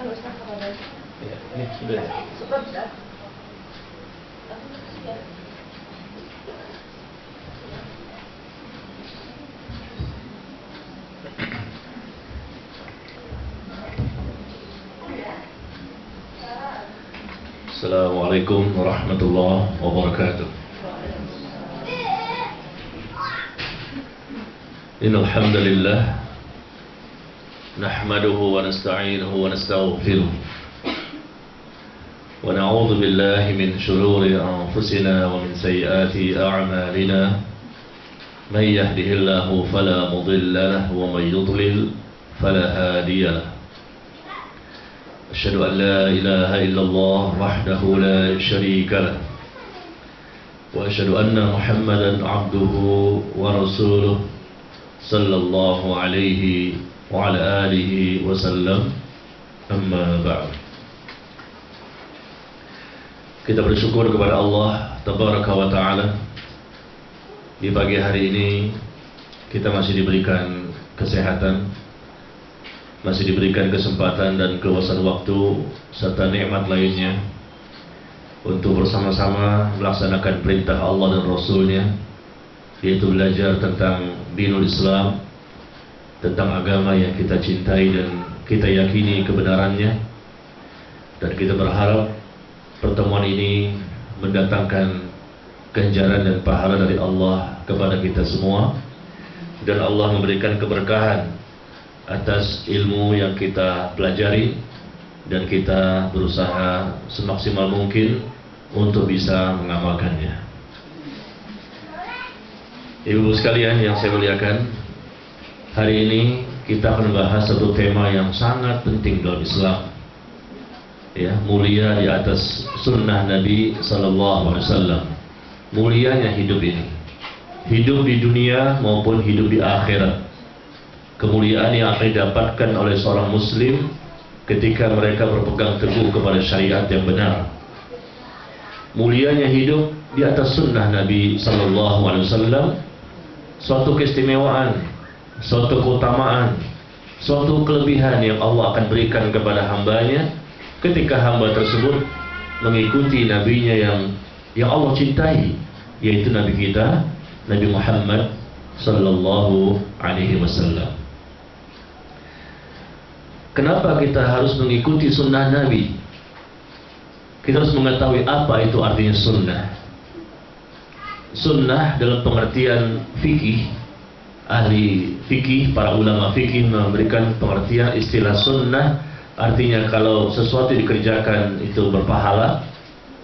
Ya, ini sudah. Assalamualaikum warahmatullahi wabarakatuh. Innal hamdalillah nahmaduhu wa nasta'inuhu wa nastaghfiruh wa na'udzu billahi min shururi anfusina wa min sayyiati a'malina may yahdihillahu fala mudilla lahu wa may yudlil fala hadiya lahu. أشهد أن لا إله إلا الله وحده لا شريك له وأشهد أن محمدا عبده ورسوله صلى الله عليه وعلى آله وسلم أما بعد. Kita bersyukur kepada Allah Tabaraka wa Ta'ala. Di pagi hari ini kita masih diberikan kesehatan, masih diberikan kesempatan dan keluasan waktu serta nikmat lainnya untuk bersama-sama melaksanakan perintah Allah dan Rasulnya, yaitu belajar tentang dinul Islam, tentang agama yang kita cintai dan kita yakini kebenarannya. Dan kita berharap pertemuan ini mendatangkan ganjaran dan pahala dari Allah kepada kita semua, dan Allah memberikan keberkahan atas ilmu yang kita pelajari, dan kita berusaha semaksimal mungkin untuk bisa mengamalkannya. Ibu sekalian yang saya muliakan, hari ini kita akan membahas satu tema yang sangat penting dalam Islam, ya, mulia di atas sunnah Nabi Sallallahu Alaihi Wasallam. Mulianya hidup ini, hidup di dunia maupun hidup di akhirat. Kemuliaan yang akan didapatkan oleh seorang muslim ketika mereka berpegang teguh kepada syariat yang benar. Mulianya hidup di atas sunnah Nabi Sallallahu Alaihi Wasallam, suatu keistimewaan, suatu keutamaan, suatu kelebihan yang Allah akan berikan kepada hambanya ketika hamba tersebut mengikuti nabinya yang Allah cintai, yaitu Nabi kita, Nabi Muhammad Sallallahu Alaihi Wasallam. Kenapa kita harus mengikuti sunnah Nabi? Kita harus mengetahui apa itu artinya sunnah. Sunnah dalam pengertian fikih, ahli fikih, para ulama fikih memberikan pengertian istilah sunnah, artinya kalau sesuatu dikerjakan itu berpahala,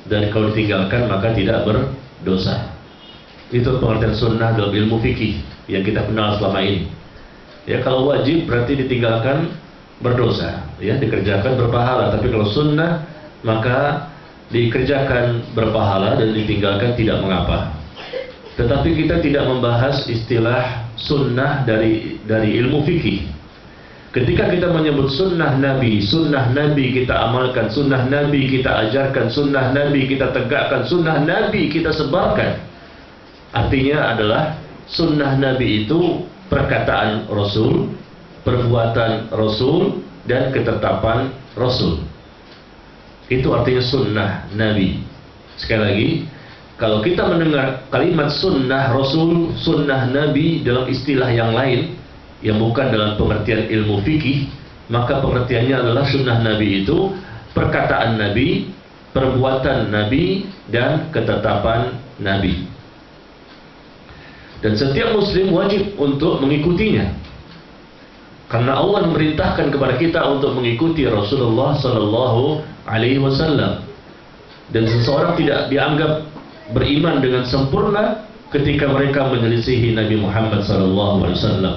dan kalau ditinggalkan maka tidak berdosa. Itu pengertian sunnah dalam ilmu fikih yang kita kenal selama ini. Ya, kalau wajib berarti ditinggalkan berdosa, ya, dikerjakan berpahala. Tapi kalau sunnah maka dikerjakan berpahala dan ditinggalkan tidak mengapa. Tetapi kita tidak membahas istilah sunnah dari ilmu fikih. Ketika kita menyebut sunnah Nabi kita amalkan, sunnah Nabi kita ajarkan, sunnah Nabi kita tegakkan, sunnah Nabi kita sebarkan. Artinya adalah sunnah Nabi itu perkataan Rasul, perbuatan Rasul, dan ketetapan Rasul. Itu artinya sunnah Nabi. Sekali lagi, kalau kita mendengar kalimat sunnah Rasul, sunnah Nabi dalam istilah yang lain yang bukan dalam pengertian ilmu fikih, maka pengertiannya adalah sunnah Nabi itu perkataan Nabi, perbuatan Nabi, dan ketetapan Nabi. Dan setiap muslim wajib untuk mengikutinya, karena Allah memerintahkan kepada kita untuk mengikuti Rasulullah Sallallahu Alaihi Wasallam. Dan seseorang tidak dianggap beriman dengan sempurna ketika mereka menyelisihi Nabi Muhammad Sallallahu Alaihi Wasallam.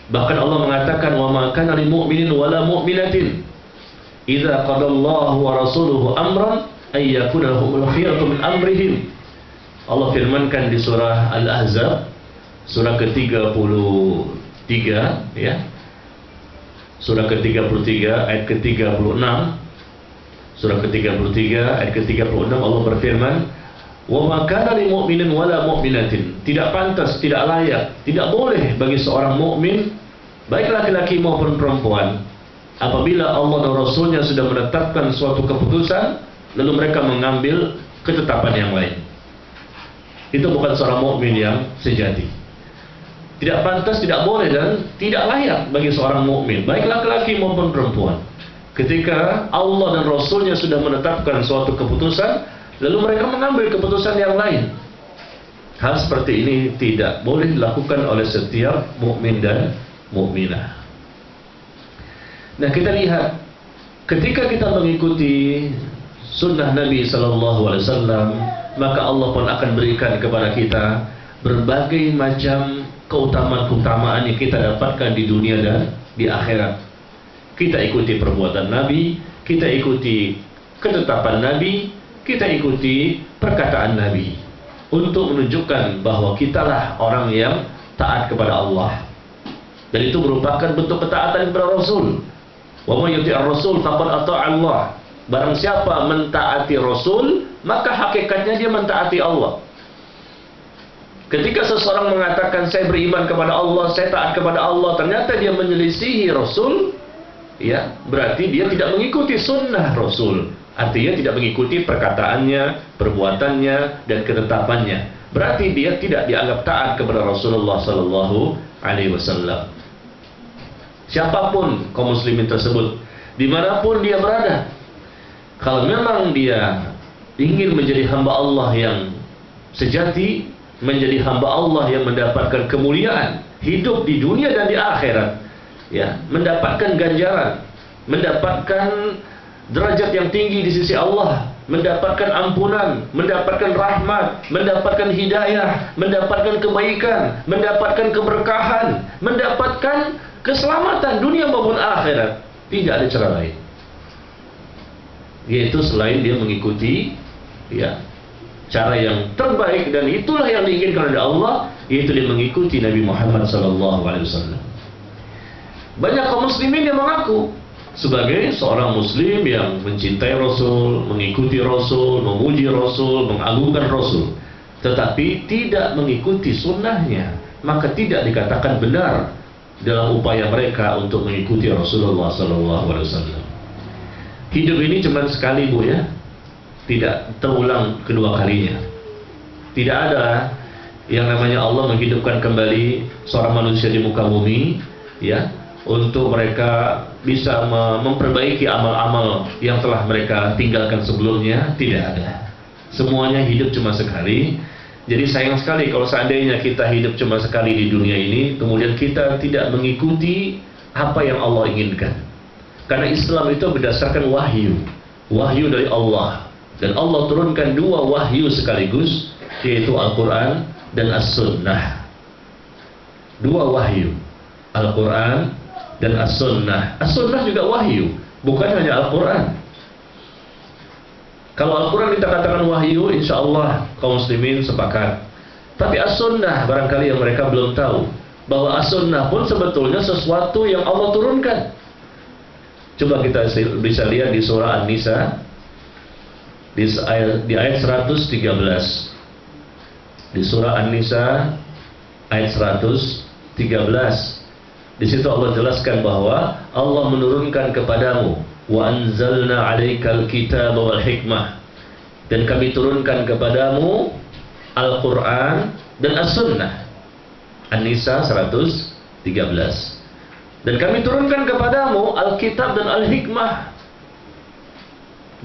Bahkan Allah mengatakan, wa ma kana lil mu'minin wala mu'minatin idza qadallahu wa rasuluhu amran ay yakuna lahumul khiyaratu min amrihim. Allah firmankan di surah Al-Ahzab, surah ke-33, ya. Surah ke-33 ayat ke-36. Surah ke-33 ayat ke-36 Allah berfirman, wa ma kana lil mu'minin wala mu'minatin. Tidak pantas, tidak layak, tidak boleh bagi seorang mukmin, baik laki-laki maupun perempuan, apabila Allah dan Rasulnya sudah menetapkan suatu keputusan, lalu mereka mengambil ketetapan yang lain. Itu bukan seorang mukmin yang sejati. Tidak pantas, tidak boleh, dan tidak layak bagi seorang mukmin, baik laki-laki maupun perempuan, ketika Allah dan Rasulnya sudah menetapkan suatu keputusan, lalu mereka mengambil keputusan yang lain. Hal seperti ini tidak boleh dilakukan oleh setiap mukmin dan mukminah. Nah, kita lihat ketika kita mengikuti sunnah Nabi Sallallahu Alaihi Wasallam, maka Allah pun akan berikan kepada kita berbagai macam keutamaan-keutamaan yang kita dapatkan di dunia dan di akhirat. Kita ikuti perbuatan Nabi, kita ikuti ketetapan Nabi, kita ikuti perkataan Nabi, untuk menunjukkan bahwa kitalah orang yang taat kepada Allah. Dan itu merupakan bentuk ketaatan kepada Rasul. Wa may yuti'ir Rasul faqad ata'a Allah. Barang siapa mentaati Rasul, maka hakikatnya dia mentaati Allah. Ketika seseorang mengatakan saya beriman kepada Allah, saya taat kepada Allah, ternyata dia menyelisihi Rasul, ya, berarti dia tidak mengikuti sunnah Rasul. Artinya tidak mengikuti perkataannya, perbuatannya, dan ketetapannya. Berarti dia tidak dianggap taat kepada Rasulullah Sallallahu Alaihi Wasallam. Siapapun kaum muslimin tersebut, dimanapun dia berada, kalau memang dia ingin menjadi hamba Allah yang sejati, menjadi hamba Allah yang mendapatkan kemuliaan hidup di dunia dan di akhirat, ya, mendapatkan ganjaran, mendapatkan derajat yang tinggi di sisi Allah, mendapatkan ampunan, mendapatkan rahmat, mendapatkan hidayah, mendapatkan kebaikan, mendapatkan keberkahan, mendapatkan keselamatan dunia maupun akhirat. Tidak ada cara lain, yaitu selain dia mengikuti, ya, cara yang terbaik, dan itulah yang diinginkan oleh Allah, yaitu dia mengikuti Nabi Muhammad SAW. Banyak kaum muslimin yang mengaku sebagai seorang muslim yang mencintai Rasul, mengikuti Rasul, memuji Rasul, mengagungkan Rasul, tetapi tidak mengikuti sunnahnya, maka tidak dikatakan benar dalam upaya mereka untuk mengikuti Rasulullah SAW. Hidup ini cuma sekali, Bu, ya, tidak terulang kedua kalinya. Tidak ada yang namanya Allah menghidupkan kembali seorang manusia di muka bumi, ya, untuk mereka bisa memperbaiki amal-amal yang telah mereka tinggalkan sebelumnya. Tidak ada. Semuanya hidup cuma sekali. Jadi sayang sekali kalau seandainya kita hidup cuma sekali di dunia ini, kemudian kita tidak mengikuti apa yang Allah inginkan. Karena Islam itu berdasarkan wahyu, wahyu dari Allah. Dan Allah turunkan dua wahyu sekaligus, yaitu Al-Quran dan As-Sunnah. Dua wahyu, Al-Quran dan As-Sunnah. As-Sunnah juga wahyu, bukan hanya Al-Quran. Kalau Al-Quran kita katakan wahyu, insya Allah kaum muslimin sepakat. Tapi As-Sunnah barangkali yang mereka belum tahu, bahwa As-Sunnah pun sebetulnya sesuatu yang Allah turunkan. Coba kita bisa lihat di surah An-Nisa, di ayat 113. Di surah An-Nisa ayat 113. Di situ Allah jelaskan bahwa Allah menurunkan kepadamu, wa anzalna 'alaikal kitaba wal hikmah, dan kami turunkan kepadamu Al-Quran dan As-Sunnah. An-Nisa 113. Dan kami turunkan kepadamu Alkitab dan Al-Hikmah.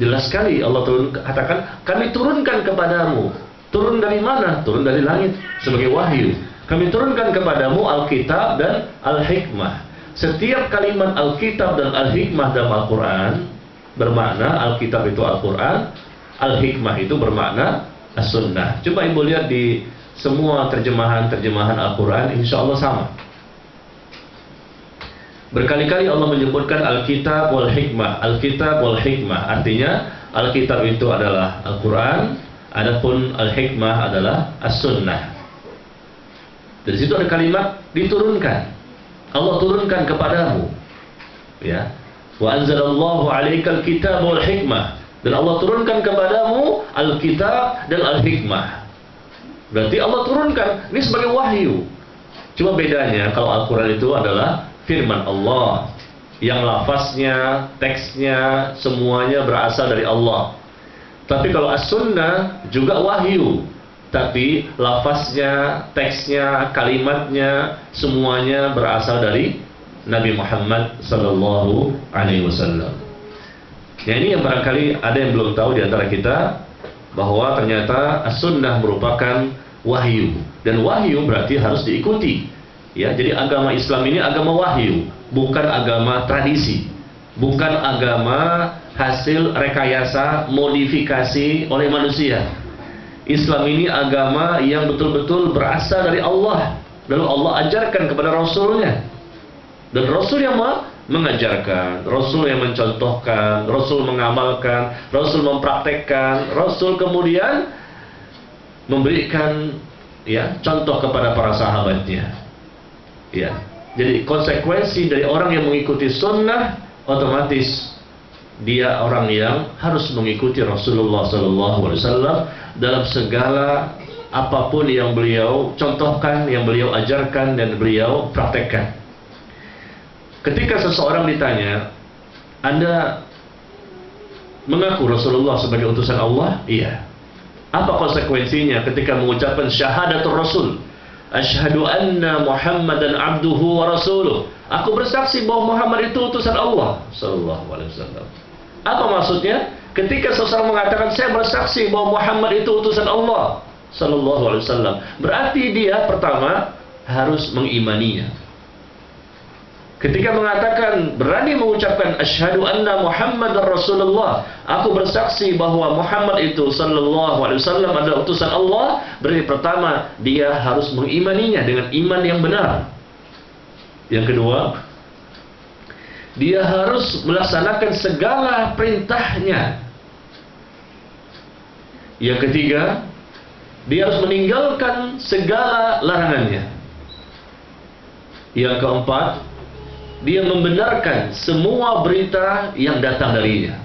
Jelas sekali Allah katakan kami turunkan kepadamu. Turun dari mana? Turun dari langit sebagai wahyu. Kami turunkan kepadamu Alkitab dan Al-Hikmah. Setiap kalimat Alkitab dan Al-Hikmah dalam Al-Quran bermakna Alkitab itu Al-Quran, Al-Hikmah itu bermakna As-Sunnah. Coba ibu lihat di semua terjemahan Al-Quran, insya Allah sama. Berkali-kali Allah menyebutkan Alkitab wal Hikmah, Alkitab wal Hikmah. Artinya Alkitab itu adalah Al-Quran, adapun Al-Hikmah adalah As-Sunnah. Dari situ ada kalimat diturunkan. Allah turunkan kepadamu, ya. Wa anzalallahu 'alaikal kitaba wal hikmah, dan Allah turunkan kepadamu Alkitab dan Al-Hikmah. Berarti Allah turunkan ini sebagai wahyu. Cuma bedanya kalau Al-Quran itu adalah firman Allah, yang lafaznya, teksnya, semuanya berasal dari Allah. Tapi kalau as-sunnah juga wahyu, tapi lafaznya, teksnya, kalimatnya, semuanya berasal dari Nabi Muhammad sallallahu alaihi wasallam. Ya, ini yang barangkali ada yang belum tahu di antara kita, bahwa ternyata as-sunnah merupakan wahyu, dan wahyu berarti harus diikuti. Ya, jadi agama Islam ini agama wahyu, bukan agama tradisi, bukan agama hasil rekayasa, modifikasi oleh manusia. Islam ini agama yang betul-betul berasal dari Allah, lalu Allah ajarkan kepada Rasulnya, dan Rasul yang mengajarkan, Rasul yang mencontohkan, Rasul mengamalkan, Rasul mempraktekkan, Rasul kemudian memberikan contoh kepada para sahabatnya. Ya, jadi konsekuensi dari orang yang mengikuti sunnah, otomatis dia orang yang harus mengikuti Rasulullah SAW dalam segala apapun yang beliau contohkan, yang beliau ajarkan, dan beliau praktekkan. Ketika seseorang ditanya, Anda mengaku Rasulullah sebagai utusan Allah? Iya. Apa konsekuensinya ketika mengucapkan syahadatul Rasul? Asyhadu anna Muhammadan abduhu wa rasuluh. Aku bersaksi bahwa Muhammad itu utusan Allah sallallahu alaihi wasallam. Apa maksudnya? Ketika seseorang mengatakan saya bersaksi bahwa Muhammad itu utusan Allah sallallahu alaihi wasallam, berarti dia pertama harus mengimaninya. Ketika mengatakan, berani mengucapkan asyhadu anna Muhammadar Rasulullah, aku bersaksi bahwa Muhammad itu sallallahu alaihi wasallam adalah utusan Allah, berarti pertama dia harus mengimaninya dengan iman yang benar. Yang kedua, dia harus melaksanakan segala perintahnya. Yang ketiga, dia harus meninggalkan segala larangannya. Yang keempat, dia membenarkan semua berita yang datang darinya.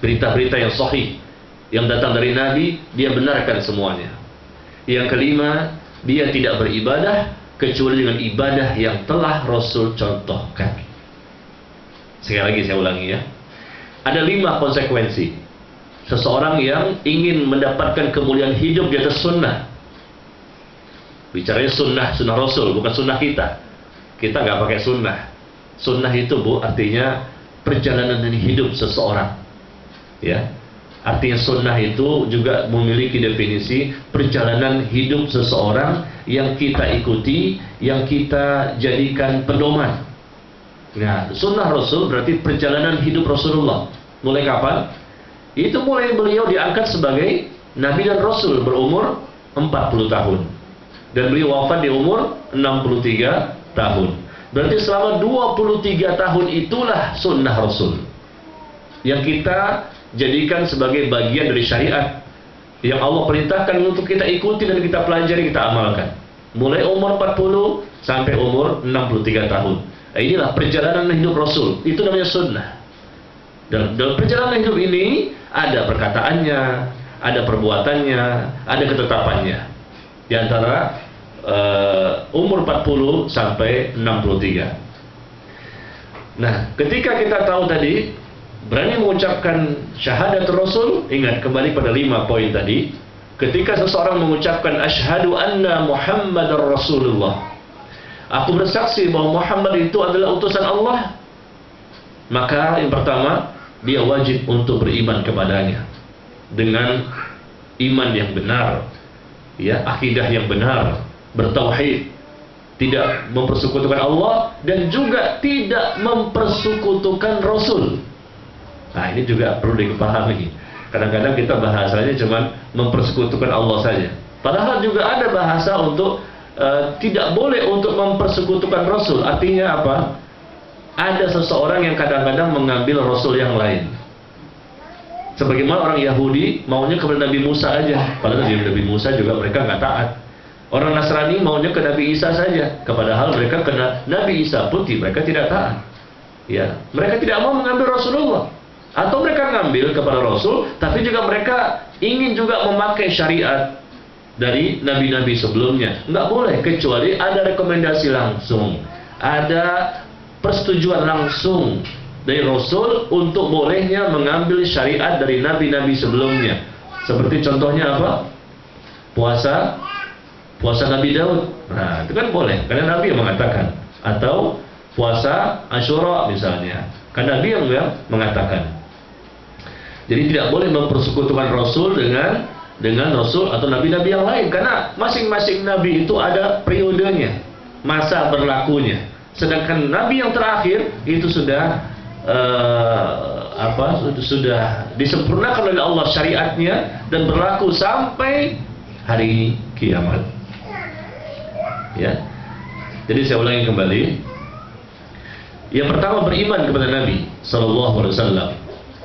Berita-berita yang sahih yang datang dari Nabi, dia benarkan semuanya. Yang kelima, dia tidak beribadah kecuali dengan ibadah yang telah Rasul contohkan. Sekali lagi saya ulangi ya. Ada 5 konsekuensi seseorang yang ingin mendapatkan kemuliaan hidup di atas sunnah. Bicaranya sunnah Rasul, bukan sunnah kita. Kita nggak pakai sunnah. Sunnah itu artinya perjalanan hidup seseorang. Ya, artinya sunnah itu juga memiliki definisi perjalanan hidup seseorang yang kita ikuti, yang kita jadikan pedoman. Nah, sunnah Rasul berarti perjalanan hidup Rasulullah. Mulai kapan? Itu mulai beliau diangkat sebagai Nabi dan Rasul berumur 40 tahun, dan beliau wafat di umur 63 tahun. Berarti selama 23 tahun itulah sunnah Rasul yang kita jadikan sebagai bagian dari syariat yang Allah perintahkan untuk kita ikuti dan kita pelajari, kita amalkan. Mulai umur 40 sampai umur 63 tahun. Inilah perjalanan hidup Rasul. Itu namanya sunnah. Dan dalam perjalanan hidup ini ada perkataannya, ada perbuatannya, ada ketetapannya. Di antara umur 40 sampai 63. Nah, ketika kita tahu tadi berani mengucapkan syahadat Rasul, ingat kembali pada 5 poin tadi. Ketika seseorang mengucapkan asyhadu anna Muhammadar Rasulullah, aku bersaksi bahwa Muhammad itu adalah utusan Allah, maka yang pertama dia wajib untuk beriman kepadanya dengan iman yang benar, ya, akidah yang benar, bertauhid, tidak mempersekutukan Allah, dan juga tidak mempersekutukan Rasul. Nah, ini juga perlu dipahami. Kadang-kadang kita bahasanya cuma mempersekutukan Allah saja, padahal juga ada bahasa untuk tidak boleh untuk mempersekutukan Rasul. Artinya apa? Ada seseorang yang kadang-kadang mengambil Rasul yang lain. Sebagaimana orang Yahudi maunya kepada Nabi Musa aja, padahal Nabi Musa juga mereka nggak taat. Orang Nasrani maunya ke Nabi Isa saja, padahal mereka kena Nabi Isa putih, mereka tidak taat. Ya, mereka tidak mau mengambil Rasulullah, atau mereka ngambil kepada Rasul, tapi juga mereka ingin juga memakai syariat dari nabi-nabi sebelumnya. Nggak boleh, kecuali ada rekomendasi langsung, ada persetujuan langsung dari Rasul untuk bolehnya mengambil syariat dari nabi-nabi sebelumnya. Seperti contohnya apa? Puasa Nabi Daud. Nah, itu kan boleh karena Nabi yang mengatakan. Atau puasa Asyura misalnya, karena Nabi yang mengatakan. Jadi tidak boleh mempersekutukan Rasul dengan Rasul atau nabi-nabi yang lain, karena masing-masing nabi itu ada periodenya, masa berlakunya. Sedangkan nabi yang terakhir itu sudah sudah disempurnakan oleh Allah syariatnya dan berlaku sampai hari kiamat. Ya. Jadi saya ulangi kembali. Yang pertama, beriman kepada Nabi sallallahu alaihi wasallam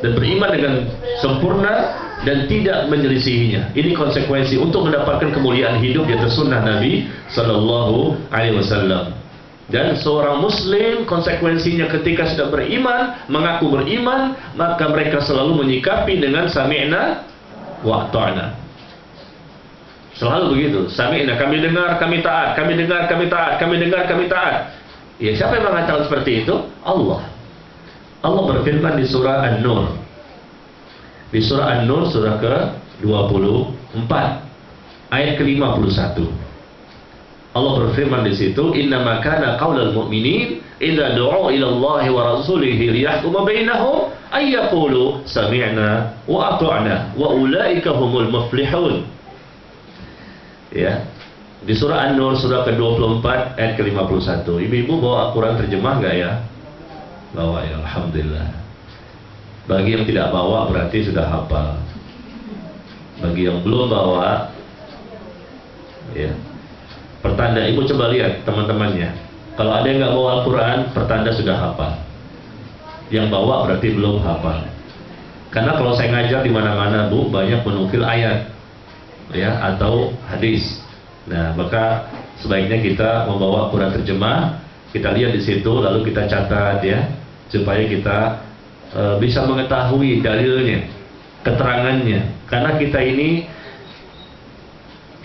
dan beriman dengan sempurna dan tidak menyelisihinya. Ini konsekuensi untuk mendapatkan kemuliaan hidup di atas sunnah Nabi sallallahu alaihi wasallam. Dan seorang muslim konsekuensinya ketika sudah beriman, mengaku beriman, maka mereka selalu menyikapi dengan sami'na wa ata'na. Selalu begitu. Sami'na, kami dengar, kami taat, kami dengar, kami taat, kami dengar, kami taat. Ya, siapa yang mengatakan seperti itu? Allah. Allah berfirman di surah An-Nur. Di surah An-Nur surah ke-24 ayat ke-51. Allah berfirman di situ, "Innama kana qaulal mu'minin idza du'u ila Allah wa rasulihi liyahkuma bainahum ay yaqulu sami'na wa ata'na wa ulaika humul muflihun." Ya. Di surah An-Nur surah ke-24 ayat ke-51. Ibu-ibu bawa Al-Qur'an terjemah enggak ya? Bawa ya, alhamdulillah. Bagi yang tidak bawa berarti sudah hafal. Bagi yang belum bawa, ya, pertanda. Ibu coba lihat teman-temannya. Kalau ada yang nggak bawa Al-Quran, pertanda sudah hafal. Yang bawa berarti belum hafal. Karena kalau saya ngajar di mana-mana, Bu, banyak menukil ayat, ya, atau hadis. Nah, maka sebaiknya kita membawa Al-Quran terjemah. Kita lihat di situ, lalu kita catat, ya, supaya kita bisa mengetahui dalilnya, keterangannya. Karena kita ini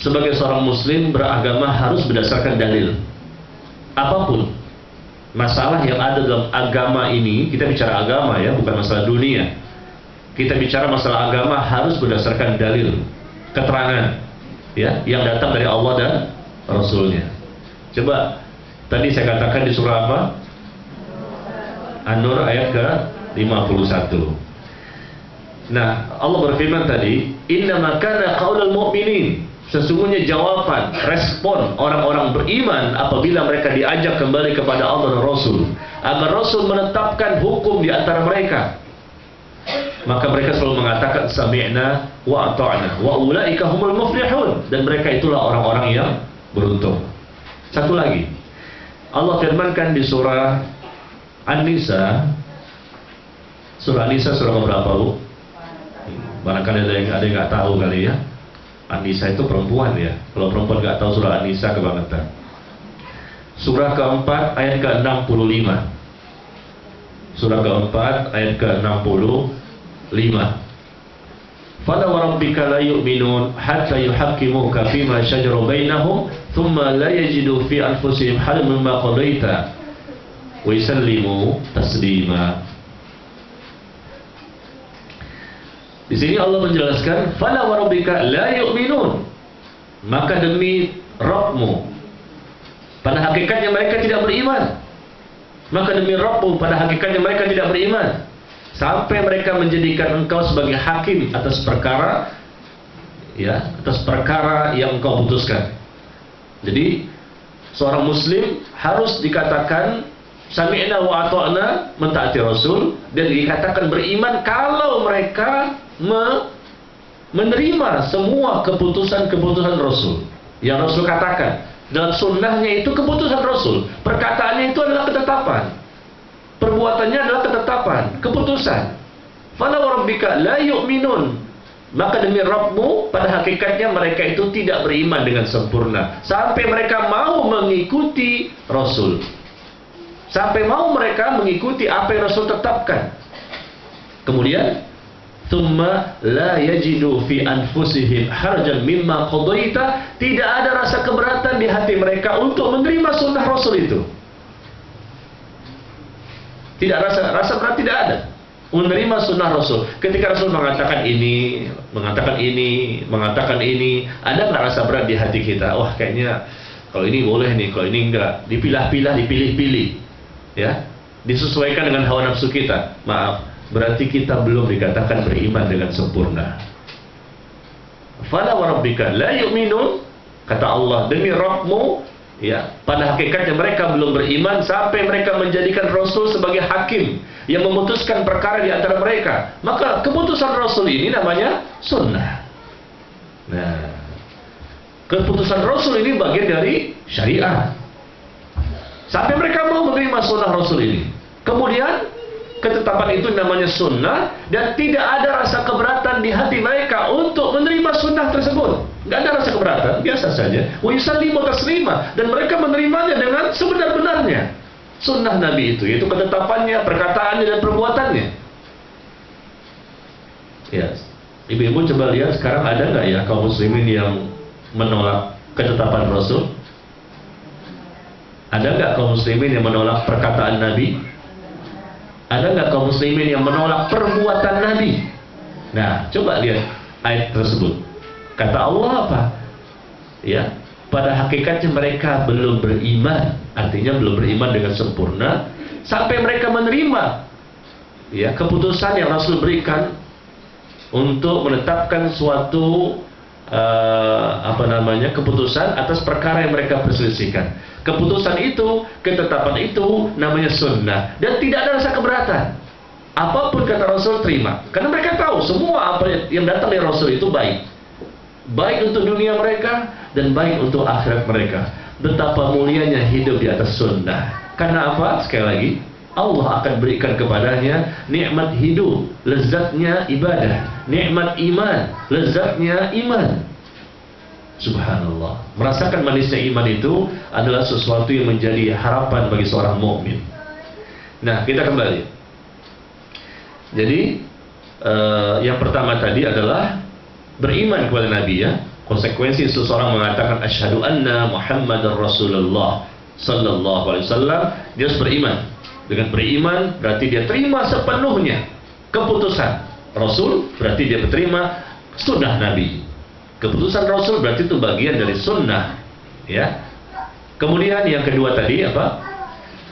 sebagai seorang muslim beragama harus berdasarkan dalil. Apapun masalah yang ada dalam agama ini, kita bicara agama ya, bukan masalah dunia. Kita bicara masalah agama harus berdasarkan dalil, keterangan ya, yang datang dari Allah dan Rasulnya. Coba tadi saya katakan di surah apa? An-Nur ayat ke-51. Nah, Allah berfirman tadi, "Innama kana qaulul mu'minin." Sesungguhnya jawaban, respon orang-orang beriman apabila mereka diajak kembali kepada Allah dan Rasul, agar Rasul menetapkan hukum di antara mereka, maka mereka selalu mengatakan sami'na wa ata'na wa ulaika humul muflihun, dan mereka itulah orang-orang yang beruntung. Satu lagi, Allah firmankan di surah An-Nisa. Surah An-Nisa surah berapa, Bu? Barangkali ada yang nggak tahu kali ya. An-Nisa itu perempuan ya. Kalau perempuan nggak tahu surah An-Nisa kebangetan. Surah keempat ayat ke-65. Surah keempat ayat ke-65. Fala wa rabbika la yu'minun hatta yuhaqqimuka fima shajara bainahum thumma la yajidu fi anfusihim harajan mimma qadaita wa yusallimu taslima. Di sini Allah menjelaskan, fala wa rabbika la yu'minun, maka demi Rabbmu, pada hakikatnya mereka tidak beriman. Maka demi Rabbmu, pada hakikatnya mereka tidak beriman, sampai mereka menjadikan engkau sebagai hakim atas perkara, ya, atas perkara yang engkau putuskan. Jadi seorang muslim harus dikatakan sami'na wa ata'na, mentaati Rasul, dan dikatakan beriman kalau mereka menerima semua keputusan-keputusan Rasul yang Rasul katakan. Dalam sunnahnya itu keputusan Rasul, perkataannya itu adalah ketetapan, perbuatannya adalah ketetapan, keputusan. Fala wa rabbika la yu'minun, maka demi Rabbmu, pada hakikatnya mereka itu tidak beriman dengan sempurna sampai mereka mau mengikuti Rasul, sampai mau mereka mengikuti apa yang Rasul tetapkan. Kemudian thumma la yajidu fi anfusihim harajan mimma qadaita, tidak ada rasa keberatan di hati mereka untuk menerima sunnah Rasul itu. Tidak rasa berat tidak ada. Menerima sunnah Rasul. Ketika Rasul mengatakan ini, ada nggak rasa berat di hati kita? Wah, kayaknya kalau ini boleh nih, kalau ini enggak. Dipilih-pilih, ya, disesuaikan dengan hawa nafsu kita. Maaf, berarti kita belum dikatakan beriman dengan sempurna. Fala wa rabbika la yu'minun, kata Allah, demi Rabbmu, ya, pada hakikatnya mereka belum beriman sampai mereka menjadikan Rasul sebagai hakim yang memutuskan perkara di antara mereka. Maka keputusan Rasul ini namanya sunnah. Nah, keputusan Rasul ini bagian dari syariat. Sampai mereka mau menerima sunnah Rasul ini. Kemudian ketetapan itu namanya sunnah, dan tidak ada rasa keberatan di hati mereka untuk menerima sunnah tersebut. Tidak ada rasa keberatan, biasa saja. Wa yusallimu taslima, dan mereka menerimanya dengan sebenar-benarnya. Sunnah Nabi itu, yaitu ketetapannya, perkataannya, dan perbuatannya. Ya, ibu-ibu coba lihat sekarang ada nggak ya kaum muslimin yang menolak ketetapan Rasul? Ada nggak kaum muslimin yang menolak perkataan Nabi? Ada nggak kaum muslimin yang menolak perbuatan Nabi? Nah, coba lihat ayat tersebut. Kata Allah apa? Ya, pada hakikatnya mereka belum beriman. Artinya belum beriman dengan sempurna sampai mereka menerima, ya, keputusan yang Rasul berikan untuk menetapkan suatu keputusan atas perkara yang mereka perselisihkan. Keputusan itu, ketetapan itu namanya sunnah, dan tidak ada rasa keberatan. Apapun kata Rasul terima, karena mereka tahu semua apa yang datang dari Rasul itu baik untuk dunia mereka dan baik untuk akhirat mereka. Betapa mulianya hidup di atas sunnah. Karena apa? Sekali lagi, Allah akan berikan kepadanya nikmat hidup, lezatnya ibadah, nikmat iman, lezatnya iman. Subhanallah. Merasakan manisnya iman itu adalah sesuatu yang menjadi harapan bagi seorang mukmin. Nah, kita kembali. Jadi yang pertama tadi adalah beriman kepada Nabi, ya. Konsekuensi seseorang mengatakan asyhadu anna Muhammadar Rasulullah sallallahu alaihi wasallam, dia harus beriman. Dengan beriman berarti dia terima sepenuhnya keputusan Rasul, berarti dia terima sunnah Nabi. Keputusan Rasul berarti itu bagian dari sunnah, ya. Kemudian yang kedua tadi apa?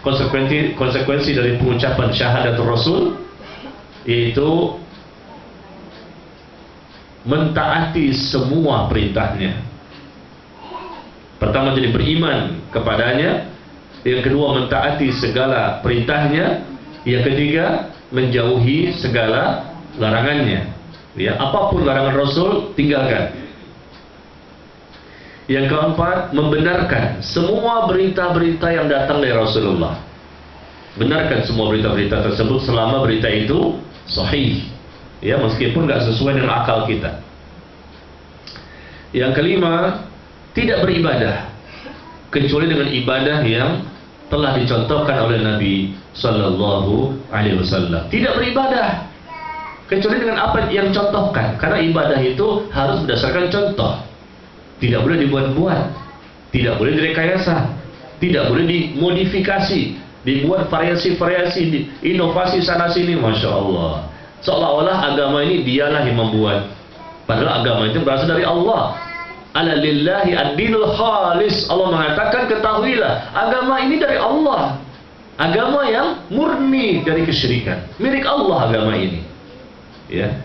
Konsekuensi dari pengucapan syahadatul Rasul, yaitu mentaati semua perintahnya. Pertama jadi beriman kepadanya, yang kedua mentaati segala perintahnya, yang ketiga menjauhi segala larangannya. Ya, apapun larangan Rasul tinggalkan. Yang keempat, membenarkan semua berita-berita yang datang dari Rasulullah. Benarkan semua berita-berita tersebut selama berita itu sahih, ya, meskipun nggak sesuai dengan akal kita. Yang kelima, tidak beribadah kecuali dengan ibadah yang telah dicontohkan oleh Nabi Sallallahu Alaihi Wasallam. Tidak beribadah kecuali dengan apa yang contohkan, karena ibadah itu harus berdasarkan contoh. Tidak boleh dibuat-buat, tidak boleh direkayasa, tidak boleh dimodifikasi, dibuat variasi-variasi, inovasi sana sini, masya Allah. Seolah-olah agama ini dialah yang membuat, padahal agama itu berasal dari Allah. Ala lillahi ad-dinul khalis. Allah mengatakan, ketahuilah agama ini dari Allah, agama yang murni dari kesyirikan, milik Allah agama ini, ya.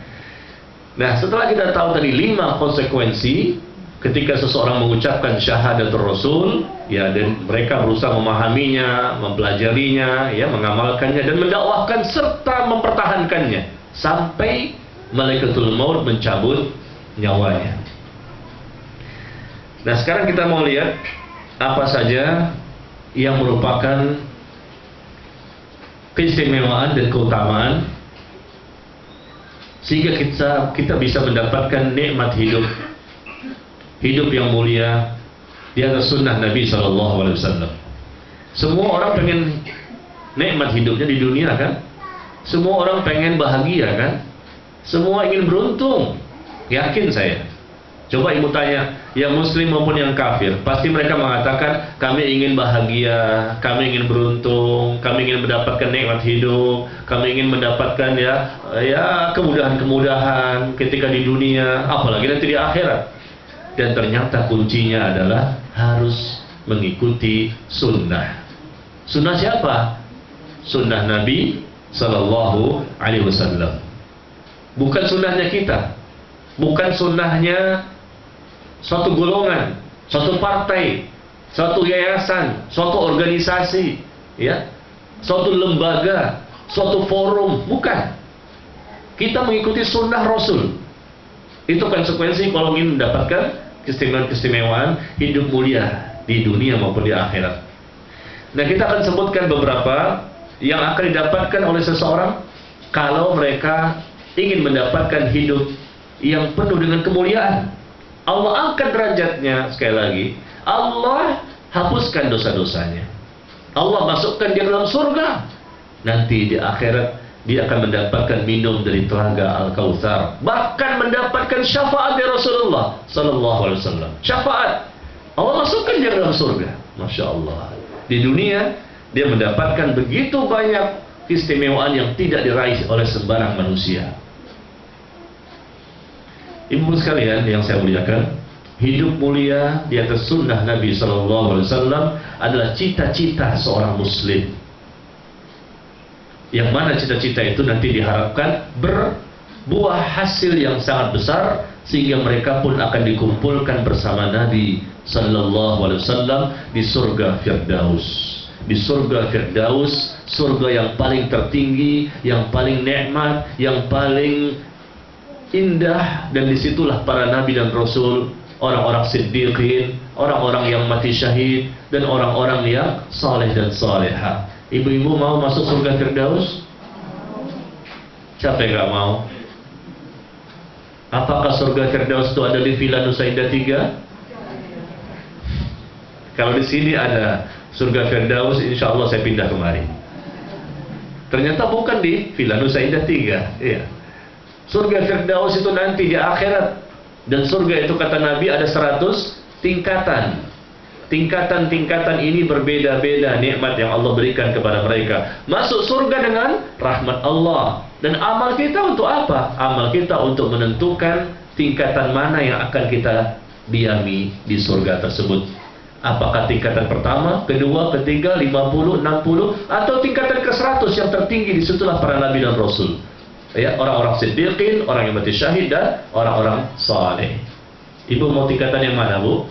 Nah, setelah kita tahu tadi 5 konsekuensi ketika seseorang mengucapkan syahadatul Rasul, ya, dan mereka berusaha memahaminya, mempelajarinya, ya, mengamalkannya dan mendakwahkan serta mempertahankannya sampai malaikatul maut mencabut nyawanya. Nah, sekarang kita mau lihat apa saja yang merupakan keistimewaan dan keutamaan sehingga kita bisa mendapatkan nikmat hidup yang mulia di atas sunnah Nabi SAW. Semua orang pengen nikmat hidupnya di dunia, kan? Semua orang pengen bahagia, kan? Semua ingin beruntung, yakin saya. Coba ibu tanya yang muslim maupun yang kafir, pasti mereka mengatakan kami ingin bahagia, kami ingin beruntung, kami ingin mendapatkan nikmat hidup, kami ingin mendapatkan ya kemudahan-kemudahan ketika di dunia, apalagi nanti di akhirat. Dan ternyata kuncinya adalah harus mengikuti sunnah. Sunnah siapa? Sunnah Nabi Sallallahu Alaihi Wasallam. Bukan sunnahnya kita, bukan sunnahnya suatu golongan, suatu partai, suatu yayasan, suatu organisasi, ya, suatu lembaga, suatu forum, bukan. Kita mengikuti sunnah Rasul. Itu konsekuensi kalau ingin mendapatkan keistimewaan hidup mulia di dunia maupun di akhirat. Nah, kita akan sebutkan beberapa yang akan didapatkan oleh seseorang kalau mereka ingin mendapatkan hidup yang penuh dengan kemuliaan. Allah angkat derajatnya, sekali lagi Allah hapuskan dosa-dosanya, Allah masukkan dia dalam surga. Nanti di akhirat dia akan mendapatkan minum dari telaga Al-Kautsar, bahkan mendapatkan syafaat dari Rasulullah Sallallahu Alaihi Wasallam. Syafaat, Allah masukkan dia dalam surga. Masya Allah. Di dunia dia mendapatkan begitu banyak keistimewaan yang tidak diraih oleh sembarang manusia. Ibu sekalian yang saya muliakan, hidup mulia di atas sunnah Nabi Sallallahu Alaihi Wasallam adalah cita-cita seorang muslim. Yang mana cita-cita itu nanti diharapkan berbuah hasil yang sangat besar, sehingga mereka pun akan dikumpulkan bersama Nabi Sallallahu Alaihi Wasallam di surga Firdaus. Di surga Firdaus, surga yang paling tertinggi, yang paling nikmat, yang paling indah, dan disitulah para nabi dan rasul, orang-orang siddiqin, orang-orang yang mati syahid, dan orang-orang yang saleh dan salehah. Ibu-ibu mau masuk surga Firdaus? Siapa yang gak mau? Apakah surga Firdaus itu ada di Villa Nusa Indah 3? Kalau di sini ada surga Firdaus, insya Allah saya pindah kemari. Ternyata bukan di Villa Nusa Indah 3. Iya. Surga Firdaus itu nanti di akhirat. Dan surga itu kata Nabi ada 100 tingkatan. Tingkatan-tingkatan ini berbeda-beda nikmat yang Allah berikan kepada mereka. Masuk surga dengan rahmat Allah. Dan amal kita untuk apa? Amal kita untuk menentukan tingkatan mana yang akan kita diami di surga tersebut. Apakah tingkatan pertama, kedua, ketiga, 50, 60, atau tingkatan ke-100 yang tertinggi? Disitulah para nabi dan rasul. Ya, orang-orang siddiqin, orang yang mati syahid, dan orang-orang saleh. Ibu mau tingkatan yang mana, Bu?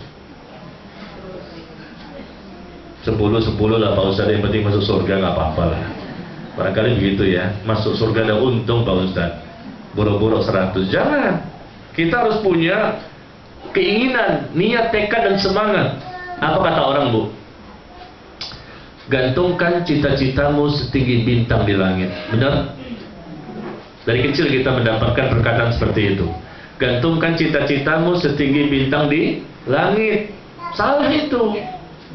10 lah Pak Ustaz, yang penting masuk surga, nggak apa-apa lah. Barangkali begitu ya, masuk surga ada untung Pak Ustaz. Boro-boro 100, jangan. Kita harus punya keinginan, niat, tekad, dan semangat. Apa kata orang, Bu? Gantungkan cita-citamu setinggi bintang di langit. Benar? Dari kecil kita mendapatkan perkataan seperti itu. Gantungkan cita-citamu setinggi bintang di langit. Salah itu.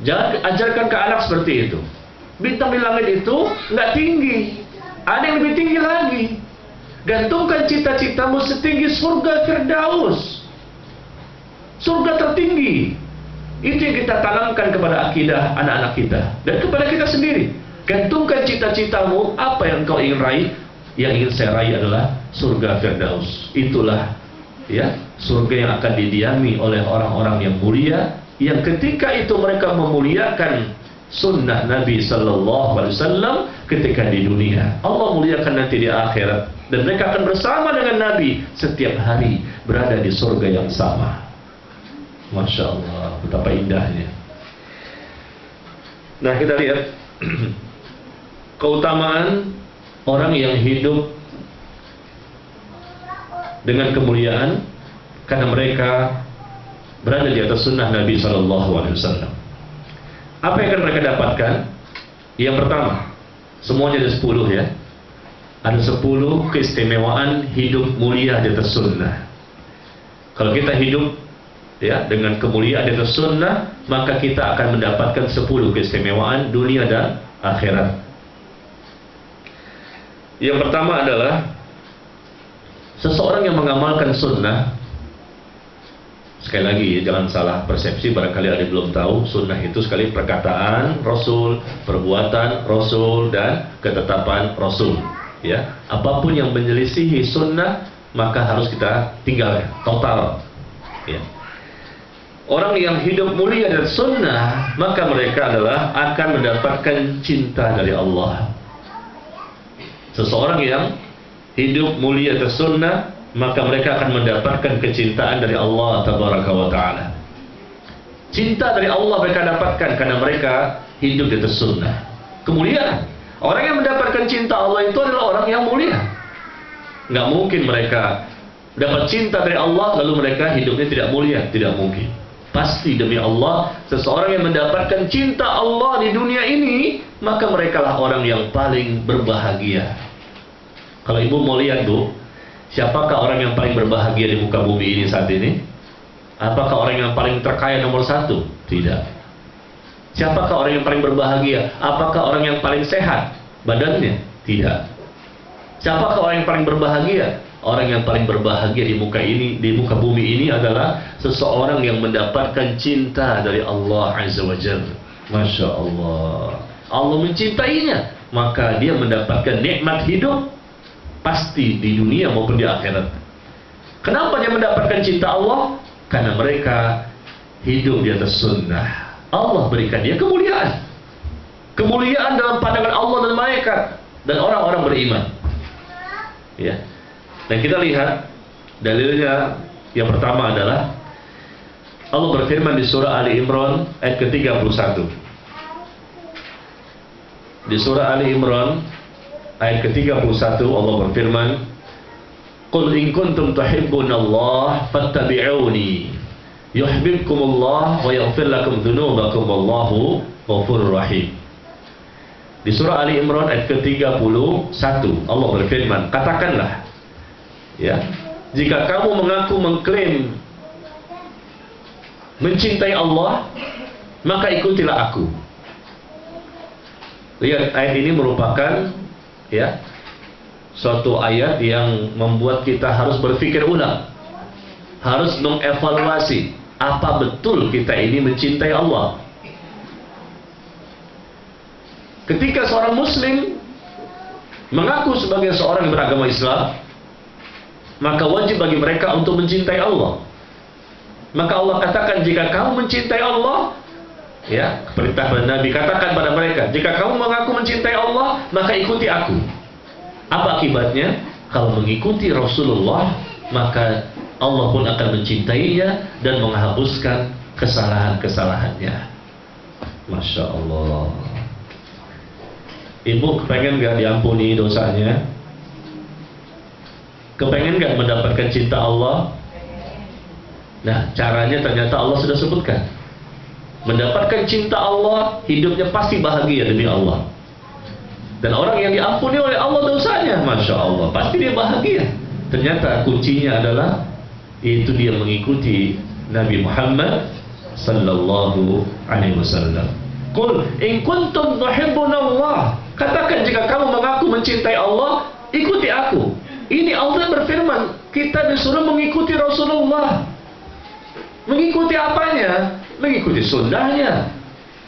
Jangan ajarkan ke anak seperti itu. Bintang di langit itu nggak tinggi. Ada yang lebih tinggi lagi. Gantungkan cita-citamu setinggi surga Firdaus. Surga tertinggi. Itu yang kita tanamkan kepada akidah anak-anak kita dan kepada kita sendiri. Gantungkan cita-citamu, apa yang kau ingin raih. Yang ingin saya raih adalah surga Firdaus. Itulah ya surga yang akan didiami oleh orang-orang yang mulia, yang ketika itu mereka memuliakan sunnah Nabi Sallallahu Alaihi Wasallam ketika di dunia. Allah muliakan nanti di akhirat, dan mereka akan bersama dengan Nabi setiap hari berada di surga yang sama. Masya Allah, betapa indahnya. Nah, kita lihat keutamaan orang yang hidup dengan kemuliaan karena mereka berada di atas sunnah Nabi Sallallahu Alaihi Wasallam. Apa yang akan mereka dapatkan? Yang pertama, semuanya ada 10 ya. Ada 10 keistimewaan hidup mulia di atas sunnah. Kalau kita hidup ya dengan kemuliaan di atas sunnah, maka kita akan mendapatkan 10 keistimewaan dunia dan akhirat. Yang pertama adalah seseorang yang mengamalkan sunnah Sekali lagi ya, jangan salah persepsi, barangkali ada yang belum tahu, sunnah itu sekali perkataan Rasul, perbuatan Rasul, dan ketetapan Rasul. Ya, apapun yang menyelisihi sunnah maka harus kita tinggalkan total. Ya. Orang yang hidup mulia dan sunnah, maka mereka adalah akan mendapatkan cinta dari Allah. Seseorang yang hidup mulia dan sunnah, maka mereka akan mendapatkan kecintaan dari Allah Tabaraka wa Ta'ala. Cinta dari Allah mereka dapatkan karena mereka hidup di atas sunnah. Kemuliaan. Orang yang mendapatkan cinta Allah itu adalah orang yang mulia. Nggak mungkin mereka dapat cinta dari Allah lalu mereka hidupnya tidak mulia. Tidak mungkin. Pasti demi Allah, seseorang yang mendapatkan cinta Allah di dunia ini, maka merekalah orang yang paling berbahagia. Kalau ibu mau lihat, Bu, siapakah orang yang paling berbahagia di muka bumi ini saat ini? Apakah orang yang paling terkaya nomor satu? Tidak. Siapakah orang yang paling berbahagia? Apakah orang yang paling sehat badannya? Tidak. Siapakah orang yang paling berbahagia? Orang yang paling berbahagia di muka bumi ini adalah seseorang yang mendapatkan cinta dari Allah Azza wa Jalla. Masya Allah. Allah mencintainya, maka dia mendapatkan nikmat hidup pasti di dunia maupun di akhirat. Kenapa dia mendapatkan cinta Allah? Karena mereka hidup di atas sunnah. Allah berikan dia kemuliaan. Kemuliaan dalam pandangan Allah dan malaikat dan orang-orang beriman. Ya. Dan kita lihat dalilnya yang pertama adalah Allah berfirman di surah Ali Imran ayat ke-31. Di surah Ali Imran ayat ke-31 Allah berfirman, "Qul in kuntum tuhibbunallah fattabi'uni yuhibbukumullah wa yaghfir lakum dzunubakum wallahu ghafurur rahim." Di surah Ali Imran ayat ke-31 Allah berfirman, katakanlah, ya, jika kamu mengaku mengklaim mencintai Allah, maka ikutilah aku. Lihat, ayat ini merupakan, ya, suatu ayat yang membuat kita harus berpikir ulang, harus mengevaluasi apa betul kita ini mencintai Allah. Ketika seorang muslim mengaku sebagai seorang yang beragama Islam, maka wajib bagi mereka untuk mencintai Allah. Maka Allah katakan, jika kamu mencintai Allah, ya, perintah Nabi, katakan pada mereka, jika kamu mengaku mencintai Allah, maka ikuti aku. Apa akibatnya? Kalau mengikuti Rasulullah, maka Allah pun akan mencintainya dan menghapuskan kesalahan-kesalahannya. Masya Allah. Ibu kepengen gak diampuni dosanya? Kepengen gak mendapatkan cinta Allah? Nah, caranya ternyata Allah sudah sebutkan. Mendapatkan cinta Allah, hidupnya pasti bahagia demi Allah. Dan orang yang diampuni oleh Allah dosanya, Masya Allah, pasti dia bahagia. Ternyata kuncinya adalah itu dia mengikuti Nabi Muhammad sallallahu alaihi wasallam. Qul in kuntum tuhibbunallah. Katakan, jika kamu mengaku mencintai Allah, ikuti aku. Ini Allah berfirman, kita disuruh mengikuti Rasulullah. Mengikuti apanya? Mengikuti sunnahnya,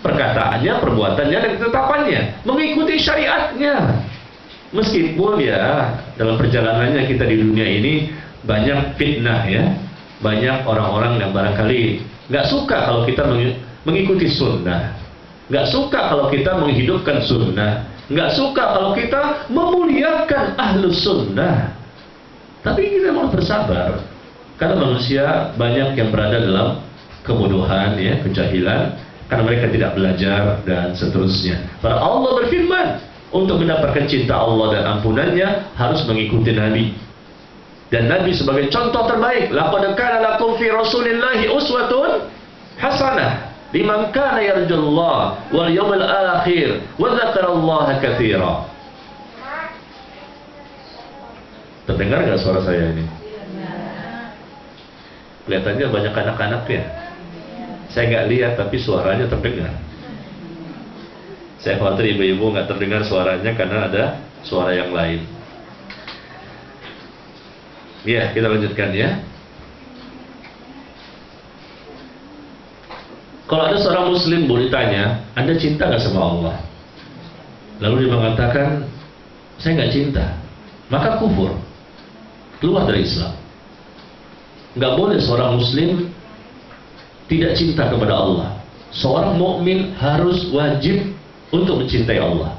perkataannya, perbuatannya, dan ketetapannya. Mengikuti syariatnya. Meskipun ya, dalam perjalanannya kita di dunia ini banyak fitnah, ya, banyak orang-orang yang barangkali nggak suka kalau kita mengikuti sunnah, nggak suka kalau kita menghidupkan sunnah, nggak suka kalau kita memuliakan ahlus sunnah. Tapi kita mau bersabar, karena manusia banyak yang berada dalam kebodohan, ya, kejahilan, karena mereka tidak belajar dan seterusnya. Para Allah berfirman, untuk mendapatkan cinta Allah dan ampunannya harus mengikuti Nabi. Dan Nabi sebagai contoh terbaik. Laqad kana lakum fi Rasulillahi uswatun hasanah liman kana yarjullaha wal yawmal akhir wa dzakarallaha katsira. Terdengar nggak suara saya ini? Kelihatannya banyak anak-anak ya. Saya nggak lihat tapi suaranya terdengar. Saya khawatir ibu-ibu nggak terdengar suaranya karena ada suara yang lain. Ya, kita lanjutkan ya. Kalau ada seorang muslim boleh tanya, Anda cinta nggak sama Allah? Lalu dia mengatakan, saya nggak cinta, maka kufur, keluar dari Islam. Nggak boleh seorang muslim tidak cinta kepada Allah. Seorang mukmin harus wajib untuk mencintai Allah.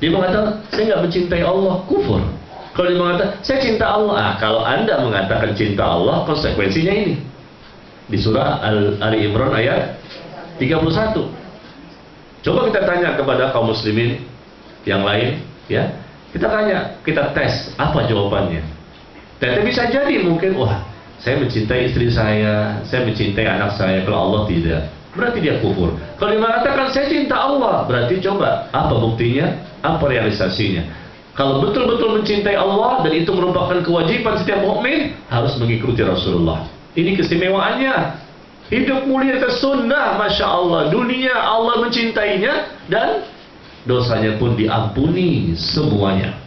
Dia mengatakan, saya nggak mencintai Allah, kufur. Kalau dia mengatakan, saya cinta Allah, kalau Anda mengatakan cinta Allah, konsekuensinya ini. Di surah Ali Imran ayat 31. Coba kita tanya kepada kaum muslimin yang lain, ya. Kita tanya, kita tes apa jawabannya. Tapi bisa jadi mungkin, wah, saya mencintai istri saya mencintai anak saya. Kalau Allah tidak, berarti dia kufur. Kalau dia mengatakan saya cinta Allah, berarti coba apa buktinya, apa realisasinya. Kalau betul-betul mencintai Allah dan itu merupakan kewajiban setiap mukmin, harus mengikuti Rasulullah. Ini keistimewaannya. Hidup mulia ke sunnah, Masya Allah. Dunia Allah mencintainya dan dosanya pun diampuni semuanya.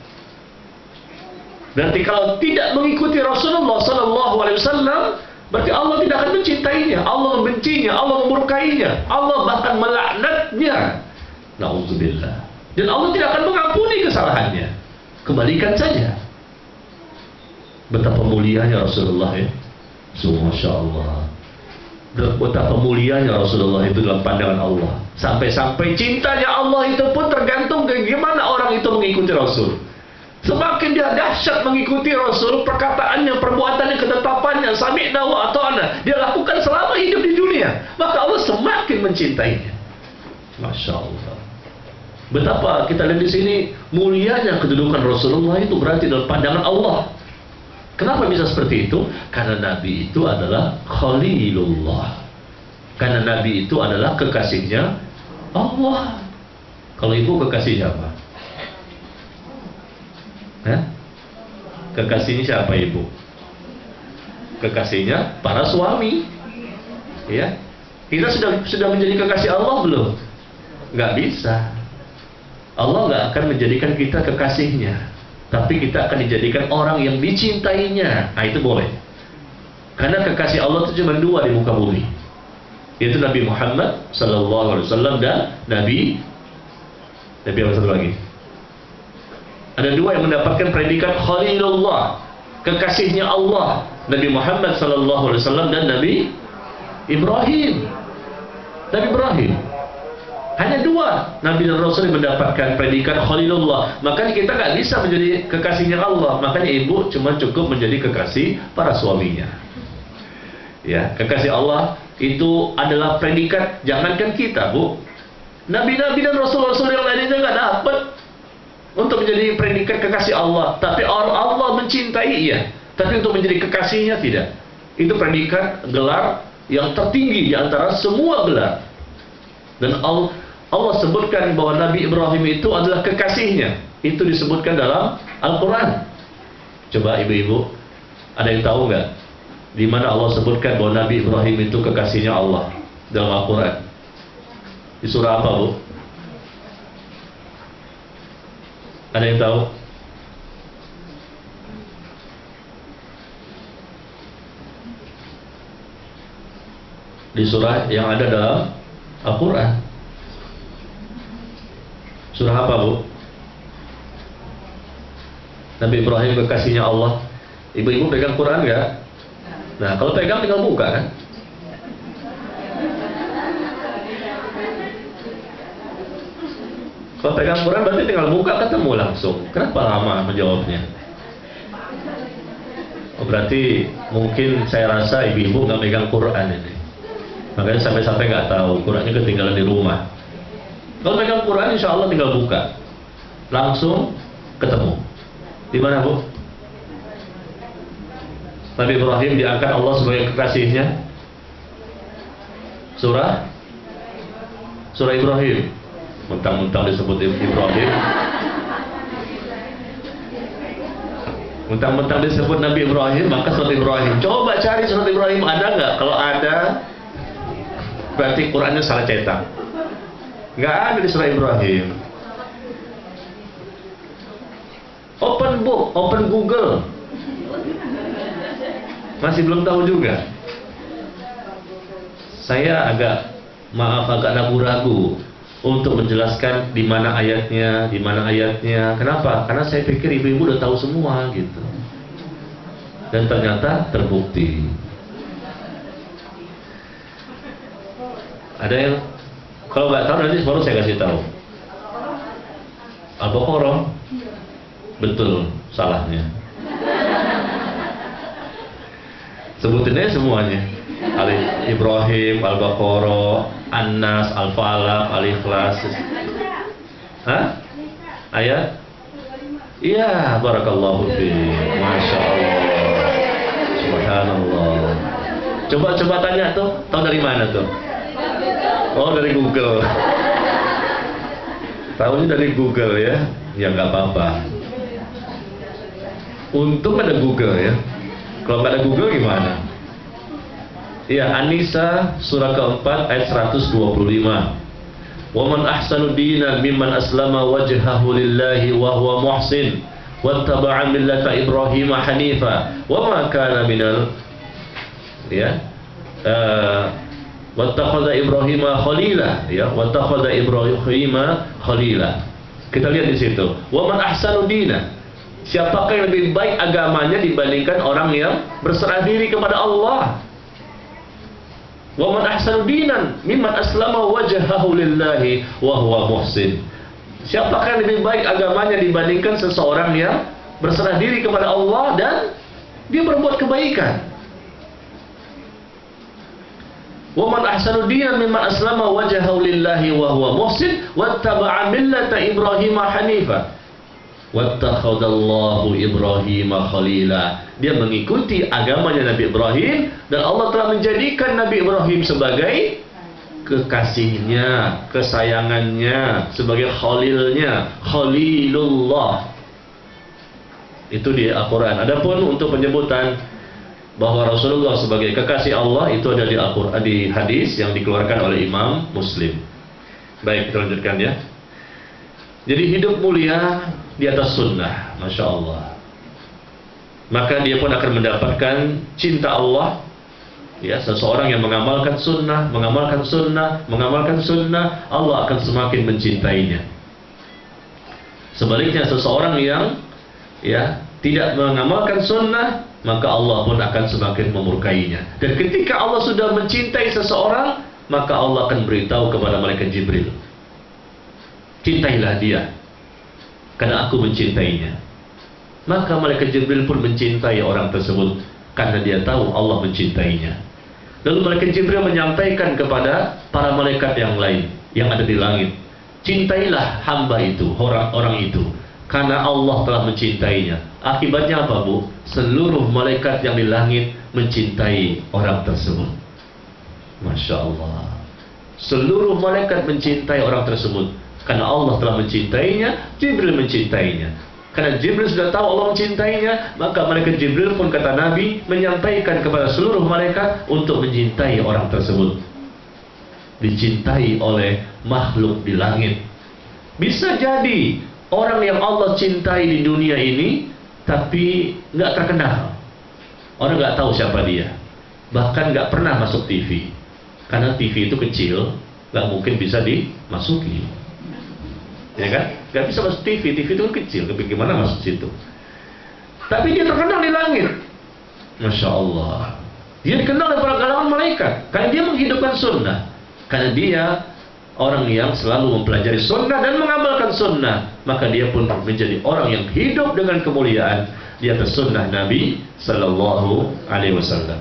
Berarti kalau tidak mengikuti Rasulullah SAW, berarti Allah tidak akan mencintainya, Allah membencinya, Allah memurkainya, Allah bahkan melaknatnya. Na'udzubillah. Dan Allah tidak akan mengampuni kesalahannya. Kembalikan saja. Betapa mulianya Rasulullah ya. Masya Allah. Betapa mulianya Rasulullah itu dalam pandangan Allah. Sampai-sampai cintanya Allah itu pun tergantung bagaimana orang itu mengikuti Rasul. Semakin dia dahsyat mengikuti Rasul, perkataannya, perbuatannya, ketetapannya, sami'na wa ata'na, dia lakukan selama hidup di dunia, maka Allah semakin mencintainya. Masya Allah. Betapa kita lihat di sini mulianya kedudukan Rasulullah itu berarti dalam pandangan Allah. Kenapa bisa seperti itu? Karena Nabi itu adalah Khalilullah. Karena Nabi itu adalah kekasihnya Allah. Kalau ibu kekasihnya apa? Hah? Kekasihnya siapa ibu? Kekasihnya para suami. Ya. Kita sudah menjadi kekasih Allah belum? Nggak bisa. Allah nggak akan menjadikan kita kekasihnya, tapi kita akan dijadikan orang yang dicintainya. Nah itu boleh. Karena kekasih Allah itu cuma dua di muka bumi, yaitu Nabi Muhammad SAW dan Nabi apa satu lagi? Ada dua yang mendapatkan predikat Khalilullah, kekasihnya Allah, Nabi Muhammad SAW dan Nabi Ibrahim. Nabi Ibrahim. Hanya dua Nabi dan Rasul yang mendapatkan predikat Khalilullah. Makanya kita nggak bisa menjadi kekasihnya Allah. Makanya ibu cuma cukup menjadi kekasih para suaminya. Ya, kekasih Allah itu adalah predikat. Jangankan kita, Bu, Nabi-Nabi dan Rasul-Rasul yang lainnya nggak dapat untuk menjadi predikat kekasih Allah. Tapi Allah mencintai ia. Tapi untuk menjadi kekasihnya tidak. Itu predikat gelar yang tertinggi di antara semua gelar. Dan Allah sebutkan bahwa Nabi Ibrahim itu adalah kekasihnya. Itu disebutkan dalam Al-Quran. Coba ibu-ibu, ada yang tahu nggak di mana Allah sebutkan bahwa Nabi Ibrahim itu kekasihnya Allah dalam Al-Quran? Di surah apa, Bu? Ada yang tahu? Di surah yang ada dalam Al-Quran. Surah apa, Bu? Nabi Ibrahim kekasihnya Allah. Ibu-ibu pegang Quran nggak? Nah, kalau pegang tinggal buka kan? Kalau pegang Quran berarti tinggal buka ketemu langsung. Kenapa lama menjawabnya? Oh, berarti mungkin saya rasa ibu-ibu nggak pegang Quran ini. Makanya sampai-sampai nggak tahu Qurannya ketinggalan di rumah. Kalau pegang Quran, insya Allah tinggal buka, langsung ketemu. Di mana, Bu? Nabi Ibrahim diangkat Allah sebagai kekasihnya. Surah Ibrahim. Mentang-mentang disebut Ibrahim. Mentang-mentang disebut Nabi Ibrahim, maka surat Ibrahim. Coba cari surat Ibrahim, ada nggak? Kalau ada, berarti Qurannya salah cetak. Nggak ada di surah Ibrahim. Open book, open Google. Masih belum tahu juga. Saya agak maaf agak ragu-ragu untuk menjelaskan di mana ayatnya, di mana ayatnya. Kenapa? Karena saya pikir ibu-ibu udah tahu semua gitu. Dan ternyata terbukti. Ada yang kalau nggak tahu nanti baru saya kasih tahu. Al-Baqarah, betul salahnya. Sebutin aja semuanya. Ibrahim, Al-Baqarah, An-Nas, Al-Falaq, Al-Ikhlas. Hah? Ayat? Iya, barakallahu fiik. Masya Allah. Subhanallah. Coba tanya tuh, tahu dari mana tuh? Oh, dari Google. Tahunya dari Google ya. Ya nggak apa-apa. Untung ada Google ya. Kalau nggak ada Google gimana? Ya, An-Nisa surah keempat ayat 125. Wa man ahsanu dinan mimman aslama wajhahu lillahi wa huwa muhsin wattaba'a millata Ibrahim hanifa wa ma kana minal wattakhadha Ibrahim khalila wattakhadha Ibrahim khalila. Kita lihat di situ. Wa man ahsanu dinan. Siapakah yang lebih baik agamanya dibandingkan orang yang berserah diri kepada Allah? Wa man ahsanu dinan mimman aslama wajhahu lillahi wa huwa muhsin. Siapakah yang lebih baik agamanya dibandingkan seseorang yang berserah diri kepada Allah dan dia berbuat kebaikan? Wa man ahsanu dinan mimman aslama wajhahu lillahi wa huwa muhsin wattaba'a millata Ibrahim hanifa wattakhadallahu Ibrahim khalila. Dia mengikuti agamanya Nabi Ibrahim dan Allah telah menjadikan Nabi Ibrahim sebagai kekasihnya, kesayangannya, sebagai khalilnya, khalilullah. Itu di Al-Quran. Adapun untuk penyebutan bahwa Rasulullah sebagai kekasih Allah itu ada di Al-Quran, di hadis yang dikeluarkan oleh Imam Muslim. Baik, kita lanjutkan ya. Jadi hidup mulia di atas sunnah, Masya Allah. Maka dia pun akan mendapatkan cinta Allah. Ya, seseorang yang mengamalkan sunnah, mengamalkan sunnah, mengamalkan sunnah, Allah akan semakin mencintainya. Sebaliknya seseorang yang tidak mengamalkan sunnah, maka Allah pun akan semakin memurkainya. Dan ketika Allah sudah mencintai seseorang, maka Allah akan beritahu kepada malaikat Jibril, cintailah dia, karena aku mencintainya. Maka malaikat Jibril pun mencintai orang tersebut, karena dia tahu Allah mencintainya. Lalu malaikat Jibril menyampaikan kepada para malaikat yang lain yang ada di langit, cintailah hamba itu, orang itu, karena Allah telah mencintainya. Akibatnya apa, Bu? Seluruh malaikat yang di langit mencintai orang tersebut. Masya Allah. Seluruh malaikat mencintai orang tersebut karena Allah telah mencintainya. Jibril mencintainya. Karena Jibril sudah tahu Allah mencintainya, maka malaikat Jibril pun, kata Nabi, menyampaikan kepada seluruh malaikat untuk mencintai orang tersebut. Dicintai oleh makhluk di langit. Bisa jadi orang yang Allah cintai di dunia ini, tapi nggak terkenal. Orang nggak tahu siapa dia. Bahkan nggak pernah masuk TV. Karena TV itu kecil, nggak mungkin bisa dimasuki. Ya kan? Nggak bisa masuk TV. TV itu kan kecil. Bagaimana masuk situ? Tapi dia terkenal di langit. Masya Allah. Dia dikenal oleh para kalangan malaikat. Karena dia menghidupkan sunnah. Karena dia orang yang selalu mempelajari sunnah dan mengamalkan sunnah, maka dia pun menjadi orang yang hidup dengan kemuliaan di atas sunnah Nabi Sallallahu Alaihi Wasallam.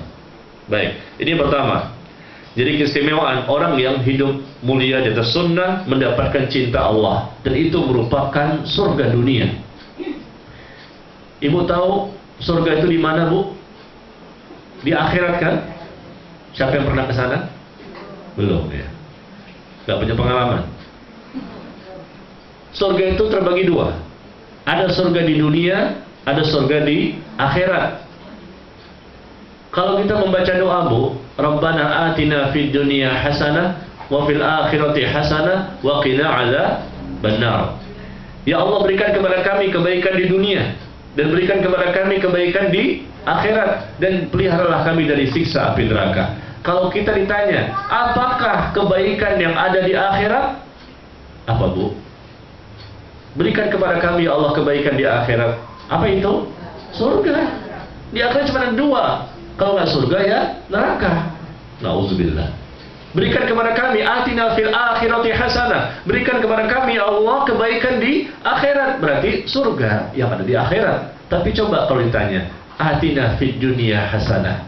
Baik, ini pertama. Jadi keistimewaan orang yang hidup mulia di atas sunnah mendapatkan cinta Allah, dan itu merupakan surga dunia. Ibu tahu surga itu di mana, Bu? Di akhirat kan? Siapa yang pernah ke sana? Belum ya. Gak punya pengalaman. Surga itu terbagi dua. Ada surga di dunia, ada surga di akhirat. Kalau kita membaca doa, Bu, Rabbana atina fid dunya hasanah wa fil akhirati hasanah wa qina adzabannar. Ya Allah, berikan kepada kami kebaikan di dunia dan berikan kepada kami kebaikan di akhirat, dan peliharalah kami dari siksa api neraka. Kalau kita ditanya, apakah kebaikan yang ada di akhirat? Apa, Bu? Berikan kepada kami ya Allah kebaikan di akhirat. Apa itu? Surga. Di akhirat cuma ada dua. Kalau nggak surga ya neraka. Nauzubillah. Berikan kepada kami atina fil akhirati hasanah. Berikan kepada kami ya Allah kebaikan di akhirat. Berarti surga yang ada di akhirat. Tapi coba kalau ditanya, atina fid dunya hasanah.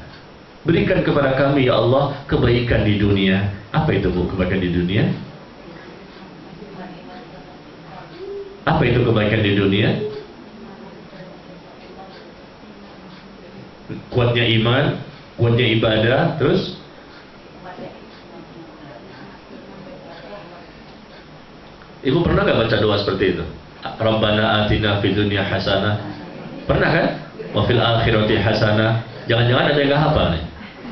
Berikan kepada kami ya Allah kebaikan di dunia. Apa itu, Bu, kebaikan di dunia? Apa itu kebaikan di dunia? Kuatnya iman, kuatnya ibadah, terus Ibu pernah gak baca doa seperti itu? Rabbana atina fid dunya hasanah. Pernah kan? Wa fil akhirati hasanah. Jangan-jangan ada yang gak hafal nih.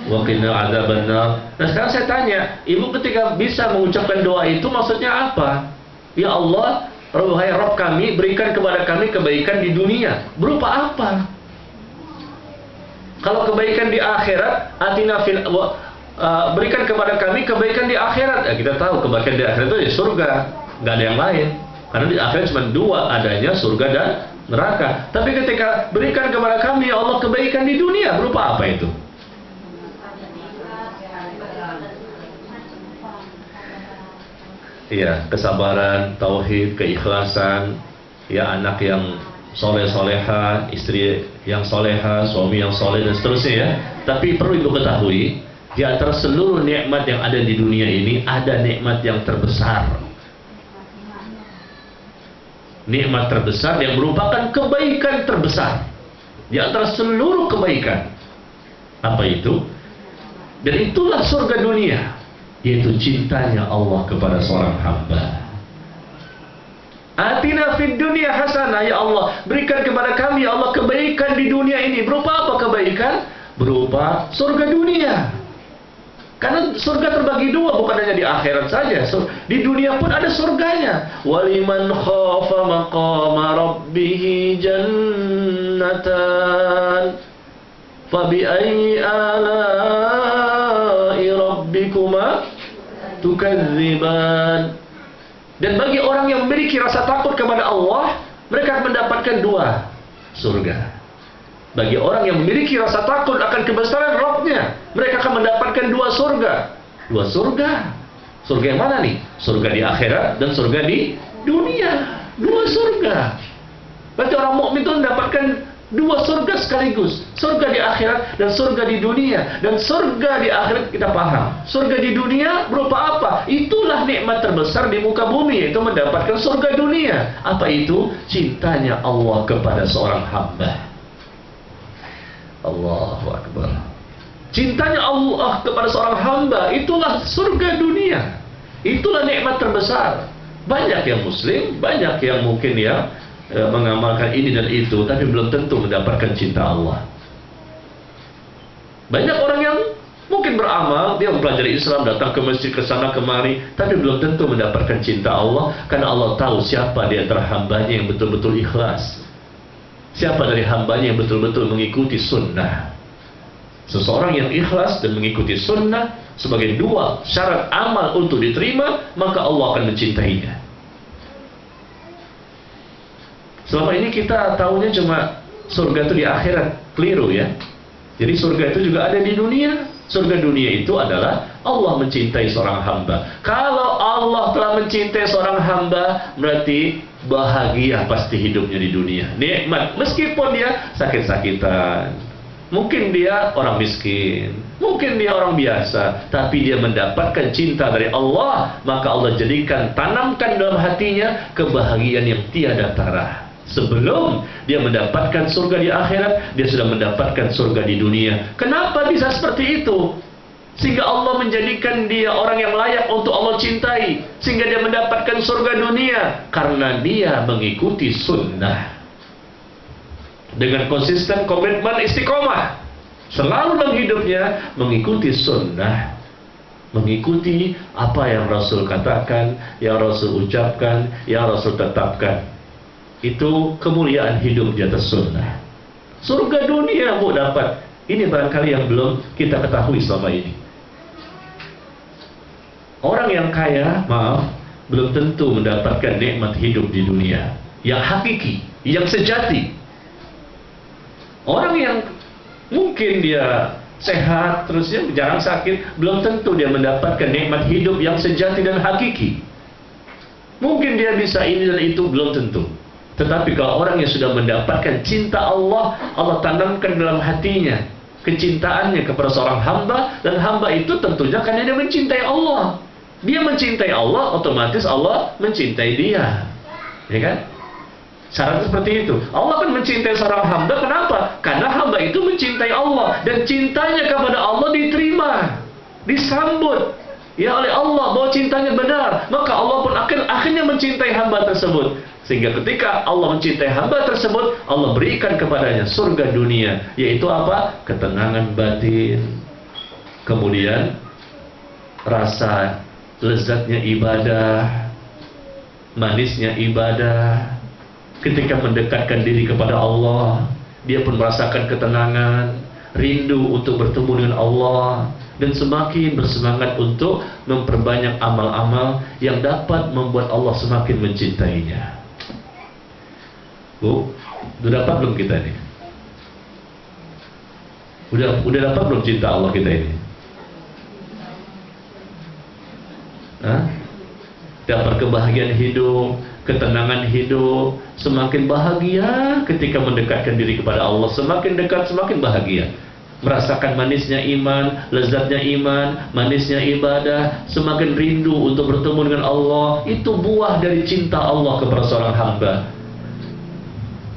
Wa qina adzabannar. Nah sekarang saya tanya, Ibu ketika bisa mengucapkan doa itu maksudnya apa? Ya Allah, wahai Rabb kami, berikan kepada kami kebaikan di dunia. Berupa apa? Kalau kebaikan di akhirat, atina fil berikan kepada kami kebaikan di akhirat. Ya, kita tahu kebaikan di akhirat itu ya surga, nggak ada yang lain. Karena di akhirat cuma dua, adanya surga dan neraka. Tapi ketika berikan kepada kami ya Allah kebaikan di dunia, berupa apa itu? Iya, kesabaran, tauhid, keikhlasan, ya anak yang soleh-soleha, istri yang soleha, suami yang soleh, dan seterusnya ya. Tapi perlu Ibu ketahui, di antara seluruh nikmat yang ada di dunia ini, ada nikmat yang terbesar. Nikmat terbesar yang merupakan kebaikan terbesar di antara seluruh kebaikan. Apa itu? Dan itulah surga dunia, yaitu cintanya Allah kepada seorang hamba. Atina fid dunya hasanah, ya Allah, berikan kepada kami ya Allah kebaikan di dunia ini. Berupa apa kebaikan? Berupa surga dunia. Karena surga terbagi dua, bukan hanya di akhirat saja. Di dunia pun ada surganya. Waliman khafa maqama rabbih jannatan. Fabi ayyi ala'i rabbikuma tukadziban. Dan bagi orang yang memiliki rasa takut kepada Allah, mereka akan mendapatkan dua surga. Bagi orang yang memiliki rasa takut akan kebesaran Rabb-Nya, mereka akan mendapatkan dua surga. Dua surga. Surga yang mana nih? Surga di akhirat dan surga di dunia. Dua surga. Berarti orang mukmin itu mendapatkan dua surga sekaligus. Surga di akhirat dan surga di dunia. Dan surga di akhirat kita paham. Surga di dunia berupa apa? Itulah nikmat terbesar di muka bumi, yaitu mendapatkan surga dunia. Apa itu? Cintanya Allah kepada seorang hamba. Allahu Akbar. Cintanya Allah kepada seorang hamba, itulah surga dunia. Itulah nikmat terbesar. Banyak yang muslim, banyak yang mungkin ya mengamalkan ini dan itu, tapi belum tentu mendapatkan cinta Allah. Banyak orang yang mungkin beramal, dia mempelajari Islam, datang ke masjid, ke sana kemari, tapi belum tentu mendapatkan cinta Allah, karena Allah tahu siapa di antara hambanya yang betul-betul ikhlas. Siapa dari hambanya yang betul-betul mengikuti sunnah. Seseorang yang ikhlas dan mengikuti sunnah sebagai dua syarat amal untuk diterima, maka Allah akan mencintainya. Selama ini kita tahunya cuma surga itu di akhirat. Keliru ya. Jadi surga itu juga ada di dunia. Surga dunia itu adalah Allah mencintai seorang hamba. Kalau Allah telah mencintai seorang hamba, berarti bahagia pasti hidupnya di dunia. Nikmat. Meskipun dia sakit-sakitan, mungkin dia orang miskin, mungkin dia orang biasa, tapi dia mendapatkan cinta dari Allah, maka Allah jadikan, tanamkan dalam hatinya kebahagiaan yang tiada tara. Sebelum dia mendapatkan surga di akhirat, dia sudah mendapatkan surga di dunia. Kenapa bisa seperti itu? Sehingga Allah menjadikan dia orang yang layak untuk Allah cintai, sehingga dia mendapatkan surga dunia, karena dia mengikuti sunnah dengan konsisten, komitmen, istiqomah selalu dalam hidupnya mengikuti sunnah, mengikuti apa yang Rasul katakan, yang Rasul ucapkan, yang Rasul tetapkan. Itu kemuliaan hidup di atas sunnah. Surga dunia mau dapat. Ini barangkali yang belum kita ketahui selama ini. Orang yang kaya, maaf, belum tentu mendapatkan nikmat hidup di dunia yang hakiki, yang sejati. Orang yang mungkin dia sehat terus ya, jarang sakit, belum tentu dia mendapatkan nikmat hidup yang sejati dan hakiki. Mungkin dia bisa ini dan itu, belum tentu. Tetapi kalau orang yang sudah mendapatkan cinta Allah, Allah tanamkan dalam hatinya kecintaannya kepada seorang hamba, dan hamba itu tentunya karena dia mencintai Allah. Dia mencintai Allah, otomatis Allah mencintai dia. Ya kan? Syaratnya seperti itu. Allah kan mencintai seorang hamba, kenapa? Karena hamba itu mencintai Allah, dan cintanya kepada Allah diterima, disambut ya oleh Allah bahwa cintanya benar. Maka Allah pun akhirnya mencintai hamba tersebut. Sehingga ketika Allah mencintai hamba tersebut, Allah berikan kepadanya surga dunia, yaitu apa? Ketenangan batin, kemudian rasa lezatnya ibadah, manisnya ibadah. Ketika mendekatkan diri kepada Allah, dia pun merasakan ketenangan, rindu untuk bertemu dengan Allah, dan semakin bersemangat untuk memperbanyak amal-amal yang dapat membuat Allah semakin mencintainya. Bu, udah dapat belum kita ini? Udah dapat belum cinta Allah kita ini? Dapat kebahagiaan hidup, ketenangan hidup, semakin bahagia ketika mendekatkan diri kepada Allah, semakin dekat semakin bahagia, merasakan manisnya iman, lezatnya iman, manisnya ibadah, semakin rindu untuk bertemu dengan Allah. Itu buah dari cinta Allah kepada seorang hamba.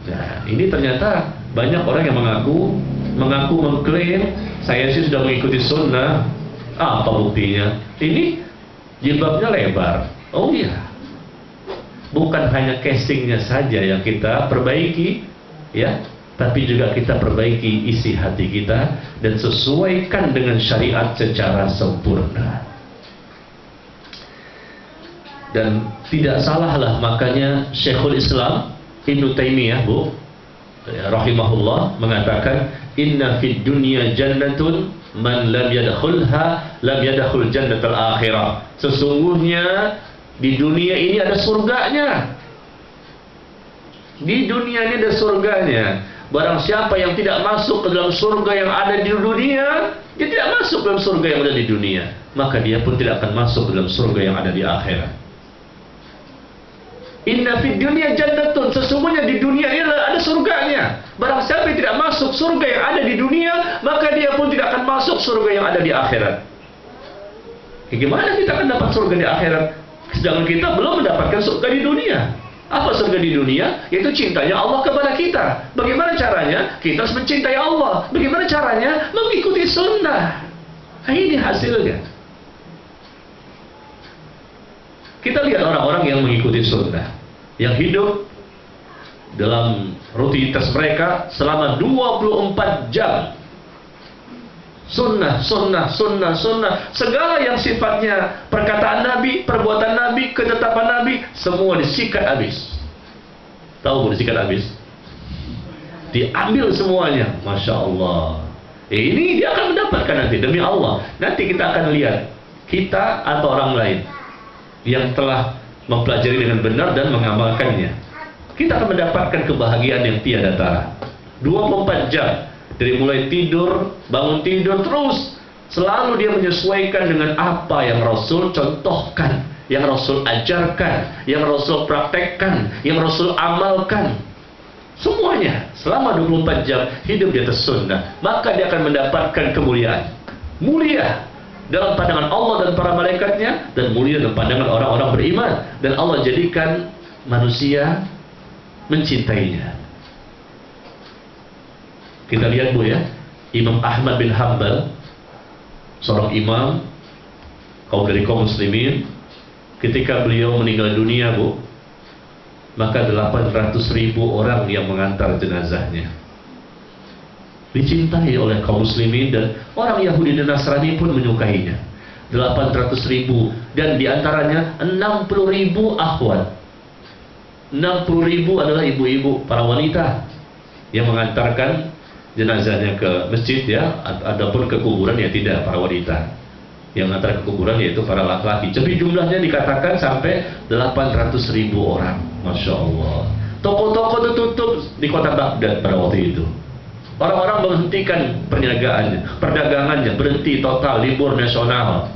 Nah, ini ternyata banyak orang yang mengaku mengklaim, saya sih sudah mengikuti sunnah. Apa buktinya? Ini jilbabnya lebar. Oh iya, bukan hanya casingnya saja yang kita perbaiki, ya, tapi juga kita perbaiki isi hati kita dan sesuaikan dengan syariat secara sempurna. Dan tidak salahlah, makanya Syekhul Islam Ibnu Taimiyah, Bu, rahimahullah, mengatakan inna fid dunya jannatun man lam yadkhulha lam yadkhul jannatal akhirah. Sesungguhnya di dunia ini ada surganya. Di dunia ini ada surganya. Barang siapa yang tidak masuk ke dalam surga yang ada di dunia, dia tidak masuk dalam surga yang ada di dunia, maka dia pun tidak akan masuk ke dalam surga yang ada di akhirat. Inna fid dunya jannatun, sesungguhnya di dunia ini ada surganya. Barang siapa yang tidak masuk surga yang ada di dunia, maka dia pun tidak akan masuk surga yang ada di akhirat. Gimana kita akan dapat surga di akhirat sedangkan kita belum mendapatkan surga di dunia? Apa surga di dunia? Yaitu cintanya Allah kepada kita. Bagaimana caranya? Kita harus mencintai Allah. Bagaimana caranya? Mengikuti sunnah. Nah, ini hasilnya. Kita lihat orang-orang yang mengikuti sunnah, yang hidup dalam rutinitas mereka selama 24 jam. Sunnah, sunnah, sunnah, sunnah. Segala yang sifatnya perkataan Nabi, perbuatan Nabi, ketetapan Nabi, semua disikat habis. Tahu disikat habis? Diambil semuanya. Masya Allah. Ini dia akan mendapatkan nanti, demi Allah. Nanti kita akan lihat, kita atau orang lain yang telah mempelajari dengan benar dan mengamalkannya, kita akan mendapatkan kebahagiaan yang tiada tara. 24 jam, dari mulai tidur, bangun tidur, terus selalu dia menyesuaikan dengan apa yang Rasul contohkan, yang Rasul ajarkan, yang Rasul praktekkan, yang Rasul amalkan. Semuanya selama 24 jam hidup di atas sunnah, maka dia akan mendapatkan kemuliaan. Mulia dalam pandangan Allah dan para malaikatnya, dan mulia dalam pandangan orang-orang beriman, dan Allah jadikan manusia mencintainya. Kita lihat, Bu, ya, Imam Ahmad bin Hanbal, seorang imam dari kaum muslimin, ketika beliau meninggal dunia, Bu, maka 800.000 orang yang mengantar jenazahnya. Dicintai oleh kaum muslimin, dan orang Yahudi dan Nasrani pun menyukainya. 800.000, dan diantaranya 60.000 akhwat. 60.000 adalah ibu-ibu, para wanita yang mengantarkan jenazahnya ke masjid, ya, ataupun ke kuburan, ya tidak, para wanita. yang antar ke kuburan yaitu para laki-laki. Tapi jumlahnya dikatakan sampai 800.000 orang. Masya Allah. Toko-toko itu tutup di kota Baghdad pada waktu itu. Orang-orang menghentikan perniagaannya, perdagangannya, berhenti total, libur nasional.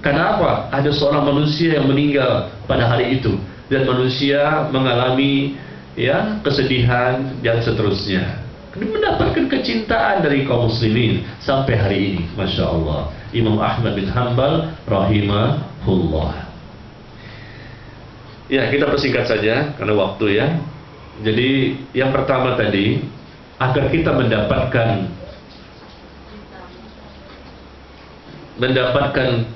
Kenapa? Ada seorang manusia yang meninggal pada hari itu, dan manusia mengalami ya kesedihan dan seterusnya. Mendapatkan kecintaan dari kaum muslimin sampai hari ini. Masya Allah. Imam Ahmad bin Hanbal rahimahullah. Ya, kita persingkat saja karena waktu ya. Jadi yang pertama tadi, agar kita mendapatkan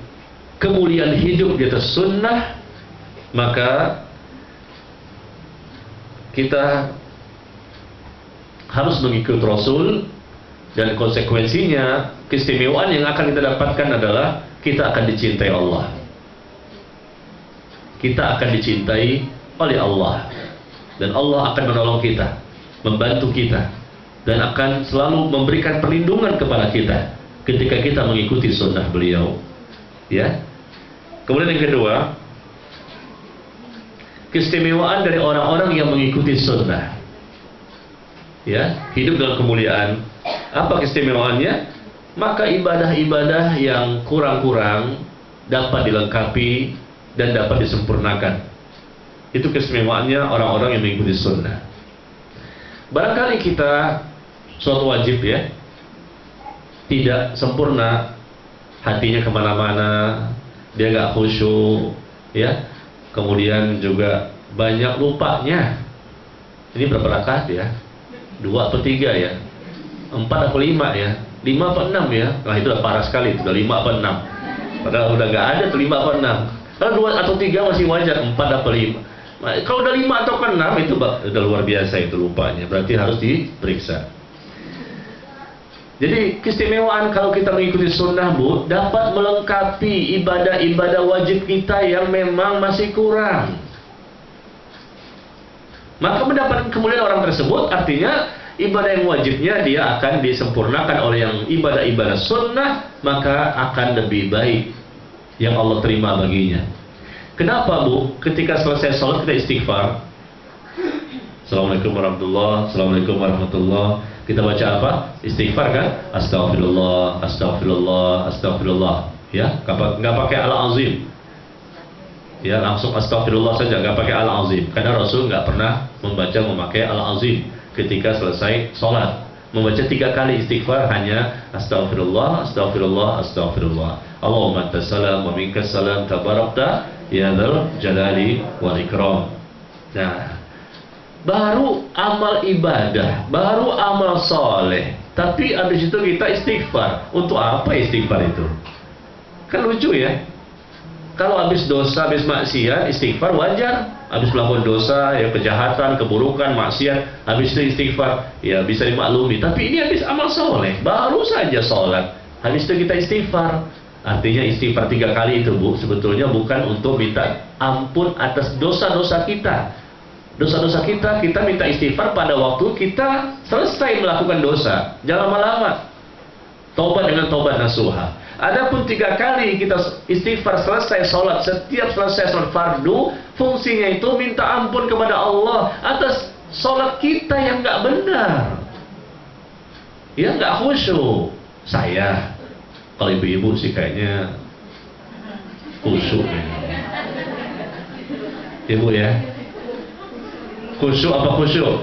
kemuliaan hidup di atas sunnah, maka kita harus mengikuti Rasul, dan konsekuensinya, keistimewaan yang akan kita dapatkan adalah kita akan dicintai Allah. Kita akan dicintai oleh Allah, dan Allah akan menolong kita, membantu kita, dan akan selalu memberikan perlindungan kepada kita ketika kita mengikuti sunnah beliau. Ya. Kemudian yang kedua, keistimewaan dari orang-orang yang mengikuti sunnah. Ya, hidup dalam kemuliaan. Apa keistimewaannya? Maka ibadah-ibadah yang kurang-kurang dapat dilengkapi dan dapat disempurnakan. Itu keistimewaannya orang-orang yang mengikuti sunnah. Barangkali kita suatu wajib ya, tidak sempurna, hatinya kemana-mana, dia gak khusyuk, ya. Kemudian juga banyak lupanya. Ini berapa rakaat ya? 2 atau 3 ya, 4 atau 5 ya, 5 atau 6 ya. Nah itu udah parah sekali, udah 5 atau 6. Padahal udah gak ada tuh 5 atau 6. Kalau 2 atau 3 masih wajar, 4 atau 5. Nah, kalau udah 5 atau 6 itu udah luar biasa itu lupanya, berarti harus diperiksa. Jadi keistimewaan kalau kita mengikuti sunnah Bu, dapat melengkapi ibadah-ibadah wajib kita yang memang masih kurang. Maka mendapatkan kemuliaan orang tersebut artinya ibadah yang wajibnya dia akan disempurnakan oleh yang ibadah-ibadah sunnah, maka akan lebih baik yang Allah terima baginya. Kenapa Bu? Ketika selesai sholat kita istighfar. Assalamualaikum warahmatullahi, Assalamualaikum warahmatullahi. Kita baca apa? Istighfar kan? Astagfirullah, astagfirullah, astagfirullah. Ya, nggak pakai al-azim. Ya, langsung astagfirullah saja, nggak pakai al-azim. Karena Rasul nggak pernah memakai al-azim ketika selesai sholat. Membaca 3 kali istighfar hanya astagfirullah, astagfirullah, astagfirullah. Allahumma antas salam wa minkas salam tabarakta ya dzal jalali wal ikram. Nah, baru amal ibadah, baru amal soleh. Tapi abis itu kita istighfar. Untuk apa istighfar itu? Kan lucu ya. Kalau habis dosa, habis maksiat, istighfar wajar. Habis melakukan dosa, ya kejahatan, keburukan, maksiat, habis itu istighfar, ya bisa dimaklumi. Tapi ini habis amal soleh, baru saja sholat, habis itu kita istighfar. Artinya istighfar 3 kali itu Bu, sebetulnya bukan untuk minta ampun atas dosa-dosa kita. Dosa-dosa kita minta istighfar pada waktu kita selesai melakukan dosa. Jangan lama-lama. Taubat dengan taubat nasuha. Adapun 3 kali kita istighfar selesai sholat, setiap selesai sholat fardu, fungsinya itu minta ampun kepada Allah atas sholat kita yang nggak benar, ya nggak khusyuk. Saya, kalau ibu-ibu sih kayaknya khusyuk ya. Ibu ya, khusyuk apa khusyuk?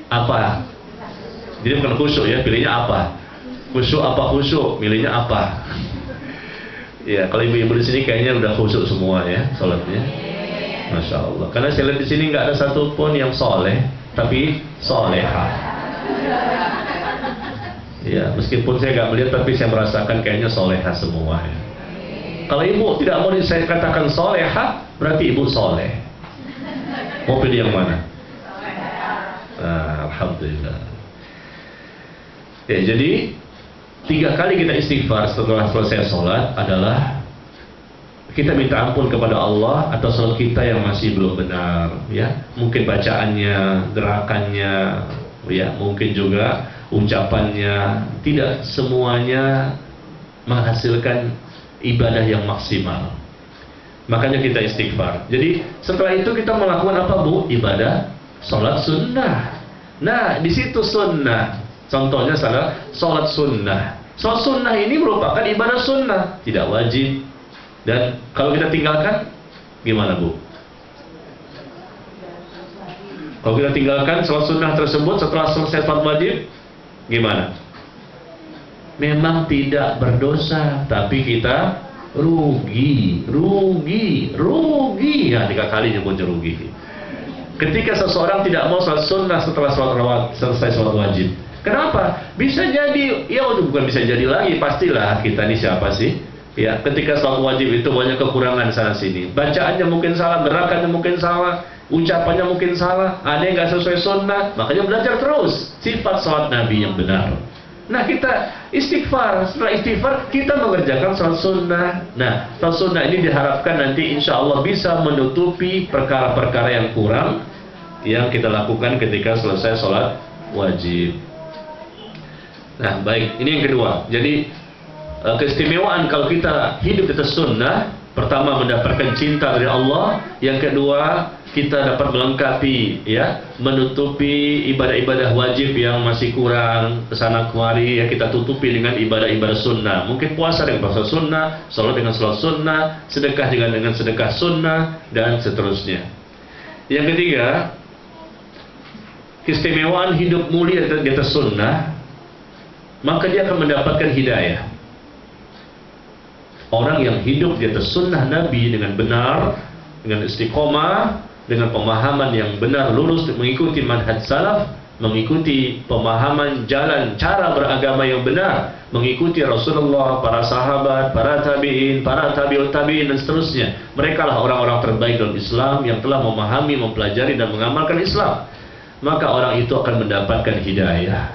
Apa? Jadi bukan khusyuk ya, pilihnya apa? Khusyuk apa khusyuk? Milihnya apa? Ya, kalau ibu-ibu di sini kayaknya udah khusyuk semua ya sholatnya. Masya Allah. Karena saya lihat di sini nggak ada satupun yang soleh, tapi soleha. Ya, meskipun saya nggak melihat, tapi saya merasakan kayaknya soleha semua. Ya. Kalau ibu tidak mau saya katakan soleha, berarti ibu soleh. Mau pilih yang mana? Alhamdulillah. Ya, jadi 3 kali kita istighfar setelah selesai sholat adalah kita minta ampun kepada Allah atas sholat kita yang masih belum benar, ya. Mungkin bacaannya, gerakannya, ya, mungkin juga ucapannya tidak semuanya menghasilkan ibadah yang maksimal. Makanya kita istighfar. Jadi setelah itu kita melakukan apa, Bu? Ibadah sholat sunnah. Nah, di situ sunnah. Contohnya sholat sunnah. Sholat sunnah ini merupakan ibadah sunnah, tidak wajib. Dan kalau kita tinggalkan, gimana, Bu? Kalau kita tinggalkan sholat sunnah tersebut setelah selesai sholat wajib, gimana? Memang tidak berdosa, tapi kita rugi. Ya, 3 kali nyebutnya rugi. Ketika seseorang tidak mau sholat sunnah setelah selesai sholat wajib, kenapa? Bisa jadi, ya bukan bisa jadi lagi, pastilah kita ini siapa sih? Ya, ketika sholat wajib itu banyak kekurangan sana sini. Bacaannya mungkin salah, gerakannya mungkin salah, ucapannya mungkin salah, ada yang nggak sesuai sunnah. Makanya belajar terus sifat sholat Nabi yang benar. Nah, kita istighfar. Setelah istighfar, kita mengerjakan sholat sunnah. Nah, sholat sunnah ini diharapkan nanti insya Allah bisa menutupi perkara-perkara yang kurang yang kita lakukan ketika selesai sholat wajib. Nah, baik, ini yang kedua. Jadi keistimewaan kalau kita hidup di atas sunnah, pertama mendapatkan cinta dari Allah, yang kedua kita dapat melengkapi, ya, menutupi ibadah-ibadah wajib yang masih kurang kesana kemari, ya, kita tutupi dengan ibadah-ibadah sunnah. Mungkin puasa dengan puasa sunnah, sholat dengan sholat sunnah, sedekah dengan sedekah sunnah, dan seterusnya. Yang ketiga, keistimewaan hidup mulia di atas sunnah, maka dia akan mendapatkan hidayah. Orang yang hidup di atas sunnah Nabi dengan benar, dengan istiqomah, dengan pemahaman yang benar, lurus, mengikuti manhaj salaf, mengikuti pemahaman jalan cara beragama yang benar, mengikuti Rasulullah, para sahabat, para tabi'in, para tabi'ut tabi'in, dan seterusnya. Mereka lah orang-orang terbaik dalam Islam yang telah memahami, mempelajari, dan mengamalkan Islam. Maka orang itu akan mendapatkan hidayah.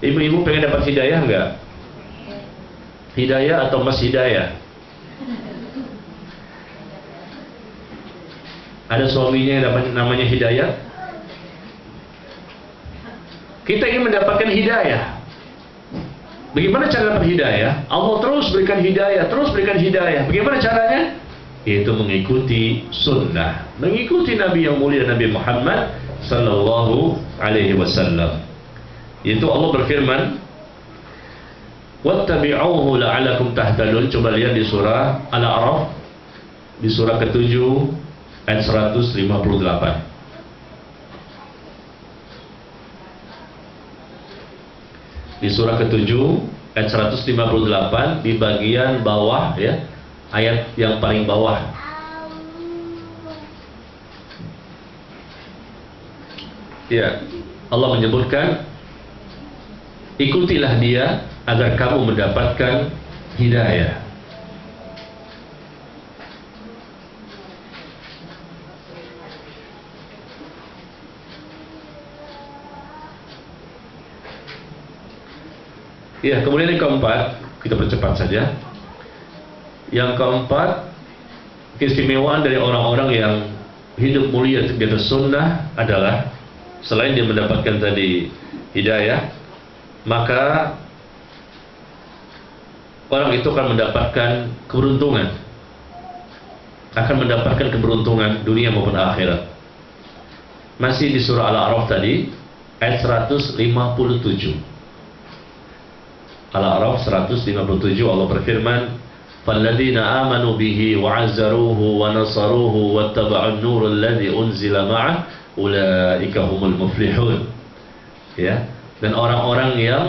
Ibu-ibu pengen dapat hidayah enggak? Hidayah atau Mas Hidayah? Ada suaminya yang namanya Hidayah? Kita ingin mendapatkan hidayah. Bagaimana cara dapat hidayah? Allah terus berikan hidayah, terus berikan hidayah. Bagaimana caranya? Yaitu mengikuti sunnah, mengikuti Nabi yang mulia, Nabi Muhammad sallallahu alaihi wasallam. Yaitu Allah berfirman, wattabi'uhu la'alakum tahtadun. Coba lihat di surah Al-A'raf, di surah ke-7 ayat 158. Di surah ke-7 ayat 158 di bagian bawah, ya, ayat yang paling bawah. Ya, Allah menyebutkan, ikutilah dia agar kamu mendapatkan hidayah. Ya, kemudian yang keempat, kita percepat saja. Yang keempat, keistimewaan dari orang-orang yang hidup mulia di atas sunnah adalah selain dia mendapatkan tadi hidayah, maka orang itu akan mendapatkan keberuntungan, akan mendapatkan keberuntungan dunia maupun akhirat. Masih di surah Al-A'raf tadi ayat 157. Al-A'raf 157, Allah berfirman, "Falladzina amanu bihi wa 'azzaruhu wa nasaruhu wattaba'un nurul ladzi unzila ma'ah ulaika humul muflihun." Ya, dan orang-orang yang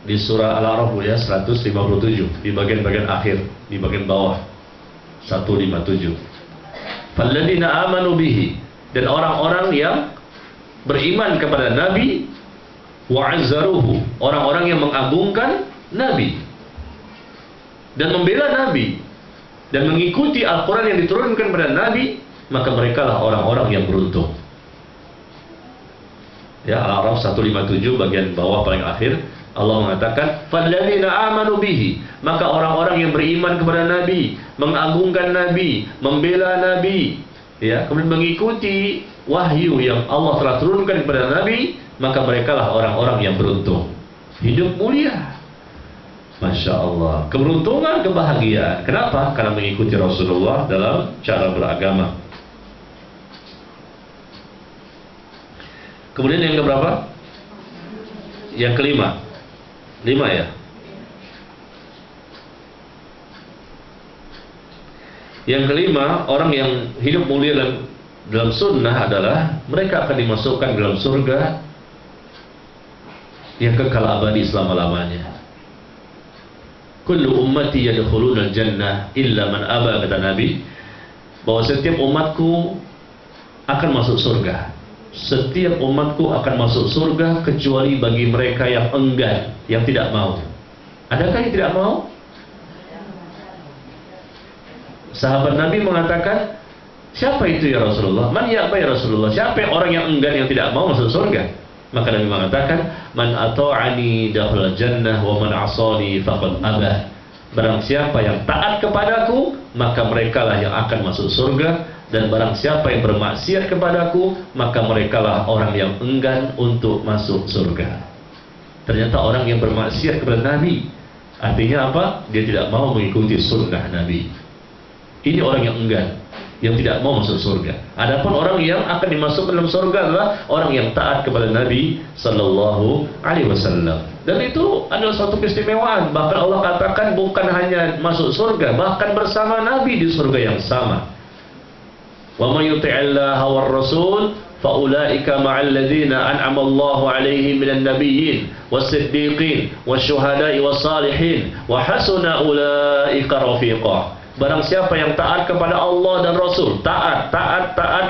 di surah Al-A'raf, ya, 157 di bagian-bagian akhir, di bagian bawah 157. Falladzina amanu bihi, dan orang-orang yang beriman kepada Nabi, wa'azzaruhu, orang-orang yang mengagungkan Nabi dan membela Nabi dan mengikuti Al-Quran yang diturunkan kepada Nabi, maka mereka lah orang-orang yang beruntung. Ya, Al-A'raf 157 bagian bawah paling akhir, Allah mengatakan, "Falladzina amanu bihi", maka orang-orang yang beriman kepada Nabi, mengagungkan Nabi, membela Nabi, ya, kemudian mengikuti wahyu yang Allah telah turunkan kepada Nabi, maka merekalah orang-orang yang beruntung. Hidup mulia. Masya Allah. Keberuntungan, kebahagiaan. Kenapa? Karena mengikuti Rasulullah dalam cara beragama. Kemudian yang keberapa? Yang kelima. 5 ya. Yang kelima, orang yang hidup mulia dalam sunnah adalah mereka akan dimasukkan dalam surga yang kekal abadi selama-lamanya. Kullu ummati yadkhuluna al-jannah illa man aba, kata Nabi, bahwa setiap umatku akan masuk surga. Setiap umatku akan masuk surga kecuali bagi mereka yang enggan, yang tidak mau. Adakah yang tidak mau? Sahabat Nabi mengatakan, siapa itu ya Rasulullah? Man ya'ba ya Rasulullah? Siapa orang yang enggan, yang tidak mau masuk surga? Maka Nabi mengatakan, man ata'ani dakhala jannah wa man 'asani faqad abah. Barang siapa yang taat kepadaku, maka merekalah yang akan masuk surga, dan barang siapa yang bermaksiat kepadaku, maka merekalah orang yang enggan untuk masuk surga. Ternyata orang yang bermaksiat kepada Nabi, artinya apa? Dia tidak mau mengikuti sunnah Nabi. Ini orang yang enggan, yang tidak mau masuk surga. Adapun orang yang akan dimasukkan dalam surga adalah orang yang taat kepada Nabi Sallallahu Alaihi Wasallam. Dan itu adalah suatu keistimewaan. Bahkan Allah katakan bukan hanya masuk surga, bahkan bersama Nabi di surga yang sama. Wa may yuti'illaha war rasul fa ulaika ma'al ladzina an'ama Allahu 'alaihim minan nabiyyin was-siddiqin wasyuhada'i was-salihin wa hasuna ulaika rafiqa. Barang siapa yang taat kepada Allah dan Rasul, taat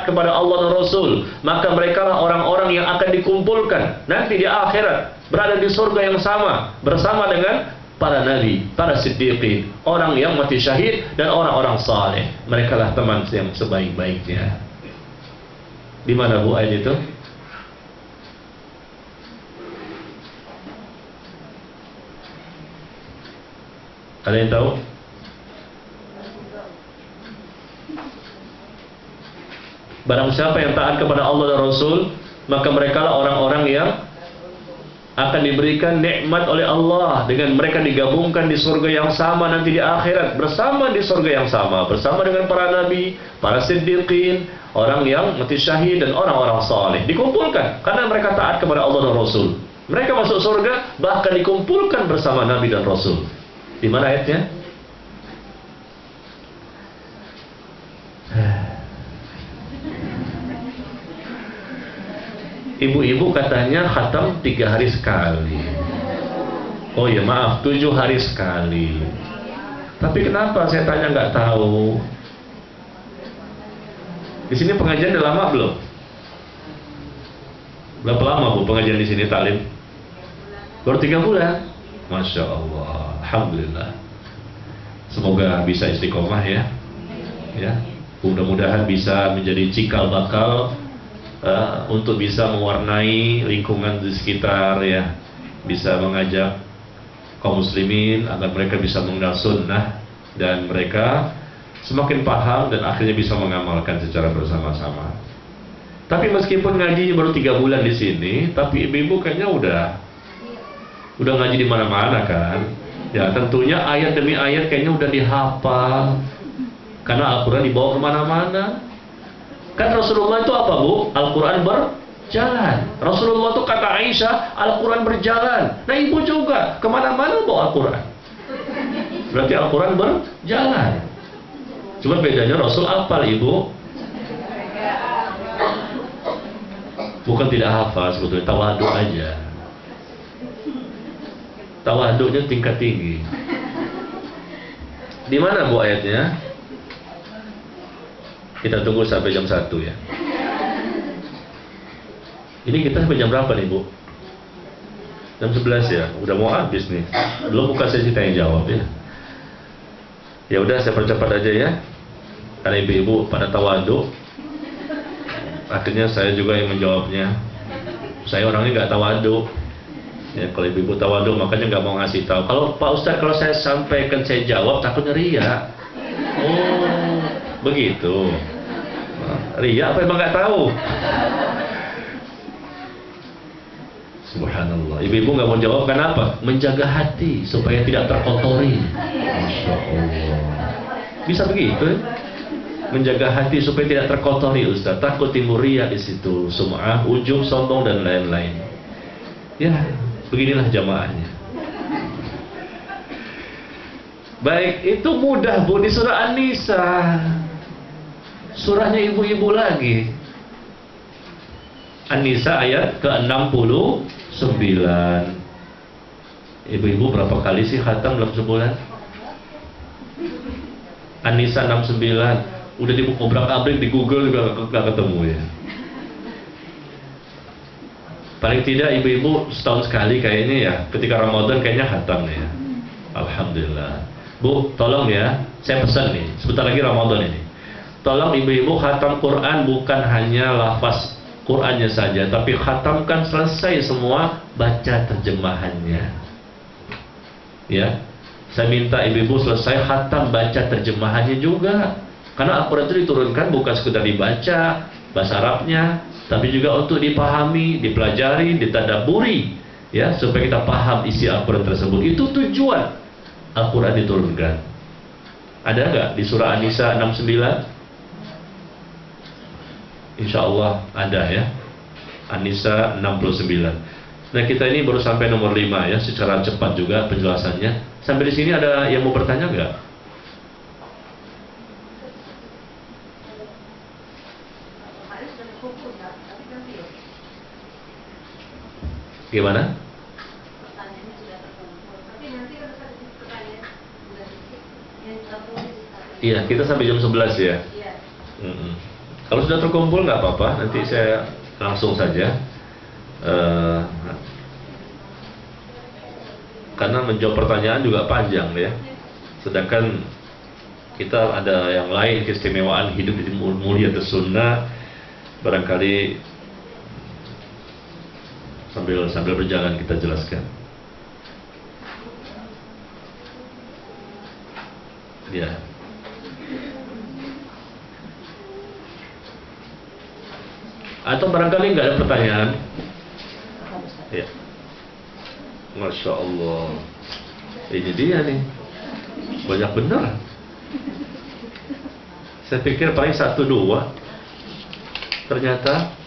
kepada Allah dan Rasul, maka merekalah orang-orang yang akan dikumpulkan nanti di akhirat, berada di surga yang sama bersama dengan para nabi, para siddiqin, orang yang mati syahid, dan orang-orang saleh. Merekalah teman yang sebaik-baiknya. Di mana Bu ayat itu? Ada yang tahu? Barang siapa yang taat kepada Allah dan Rasul, maka merekalah orang-orang yang akan diberikan nikmat oleh Allah, dengan mereka digabungkan di surga yang sama nanti di akhirat, bersama di surga yang sama, bersama dengan para nabi, para siddiqin, orang yang mati syahid, dan orang-orang saleh. Dikumpulkan karena mereka taat kepada Allah dan Rasul. Mereka masuk surga, bahkan dikumpulkan bersama nabi dan Rasul. Di mana ayatnya? Ibu-ibu katanya khatam 3 hari sekali. Oh ya maaf, 7 hari sekali. Tapi kenapa saya tanya nggak tahu? Di sini pengajian udah lama belum? Berapa lama Bu pengajian di sini taklim? Baru 3 bulan. Masya Allah, alhamdulillah. Semoga bisa istiqomah ya. Ya, mudah-mudahan bisa menjadi cikal bakal untuk bisa mewarnai lingkungan di sekitar ya, bisa mengajak kaum muslimin agar mereka bisa mengenal sunnah, dan mereka semakin paham dan akhirnya bisa mengamalkan secara bersama-sama. Tapi meskipun ngaji baru 3 bulan di sini, tapi ibu-ibu kayaknya udah ngaji di mana-mana kan? Ya tentunya ayat demi ayat kayaknya udah dihafal, karena Al-Quran dibawa kemana-mana. Kan Rasulullah itu apa Bu? Al-Quran berjalan. Rasulullah itu kata Aisyah, Al-Quran berjalan. Nah ibu juga kemana-mana bawa Al-Quran. Berarti Al-Quran berjalan. Cuma bedanya Rasul hafal ibu. Bukan tidak hafal sebetulnya, tawaduk aja. Tawaduknya tingkat tinggi. Di mana Bu ayatnya? Kita tunggu sampai jam 1 ya. Ini kita sampai jam berapa nih Bu? Jam 11 ya. Udah mau habis nih. Belum buka sesi tanya jawab ya. Ya udah saya percepat aja ya. Karena ibu-ibu pada tawaduk, akhirnya saya juga yang menjawabnya. Saya orangnya nggak tawaduk. Ya kalau ibu-ibu tawaduk makanya nggak mau ngasih tahu. Kalau Pak Ustadz kalau saya sampaikan saya jawab takutnya ria. Oh begitu. Riya apa emang nggak tahu? Subhanallah. Ibu-ibu nggak mau jawab kenapa? Menjaga hati supaya tidak terkotori. Masya Allah. Bisa begitu? Menjaga hati supaya tidak terkotori, Ustaz. Takut timbul riya di situ, sum'ah, ujub, sombong dan lain-lain. Ya, beginilah jamaahnya. Baik, itu mudah Bu di surah An-Nisa. Surahnya ibu-ibu lagi. An-Nisa ayat ke-69. Ibu-ibu berapa kali sih khatam dalam sebulan? An-Nisa 69. Udah dibuka obrak-abrik di Google juga gak ketemu ya. Paling tidak ibu-ibu setahun sekali kayaknya ya. Ketika Ramadan kayaknya khatam ya. Alhamdulillah. Bu, tolong ya, saya pesan nih, sebentar lagi Ramadan ini. Tolong ibu-ibu khatam Quran bukan hanya lafaz Qurannya saja, tapi khatamkan selesai semua, baca terjemahannya. Ya, saya minta ibu-ibu selesai khatam baca terjemahannya juga. Karena Al-Quran itu diturunkan bukan sekedar dibaca bahasa Arabnya, tapi juga untuk dipahami, dipelajari, ditadaburi, ya, supaya kita paham isi Al-Quran tersebut. Itu tujuan Al-Quran diturunkan. Ada nggak di surah An-Nisa 69? Insya Allah ada ya. An-Nisa 69. Nah, kita ini baru sampai nomor 5 ya, secara cepat juga penjelasannya. Sampai di sini ada yang mau bertanya nggak? Gimana? Iya, kita sampai jam 11 ya. Kalau sudah terkumpul nggak apa-apa, nanti saya langsung saja. Karena menjawab pertanyaan juga panjang ya. Sedangkan kita ada yang lain, keistimewaan hidup di mulia sunnah. Barangkali sambil berjalan kita jelaskan. Ya. Atau barangkali nggak ada pertanyaan? Ya. Masya Allah. Ini dia nih. Banyak benar. Saya pikir paling 1-2. Ternyata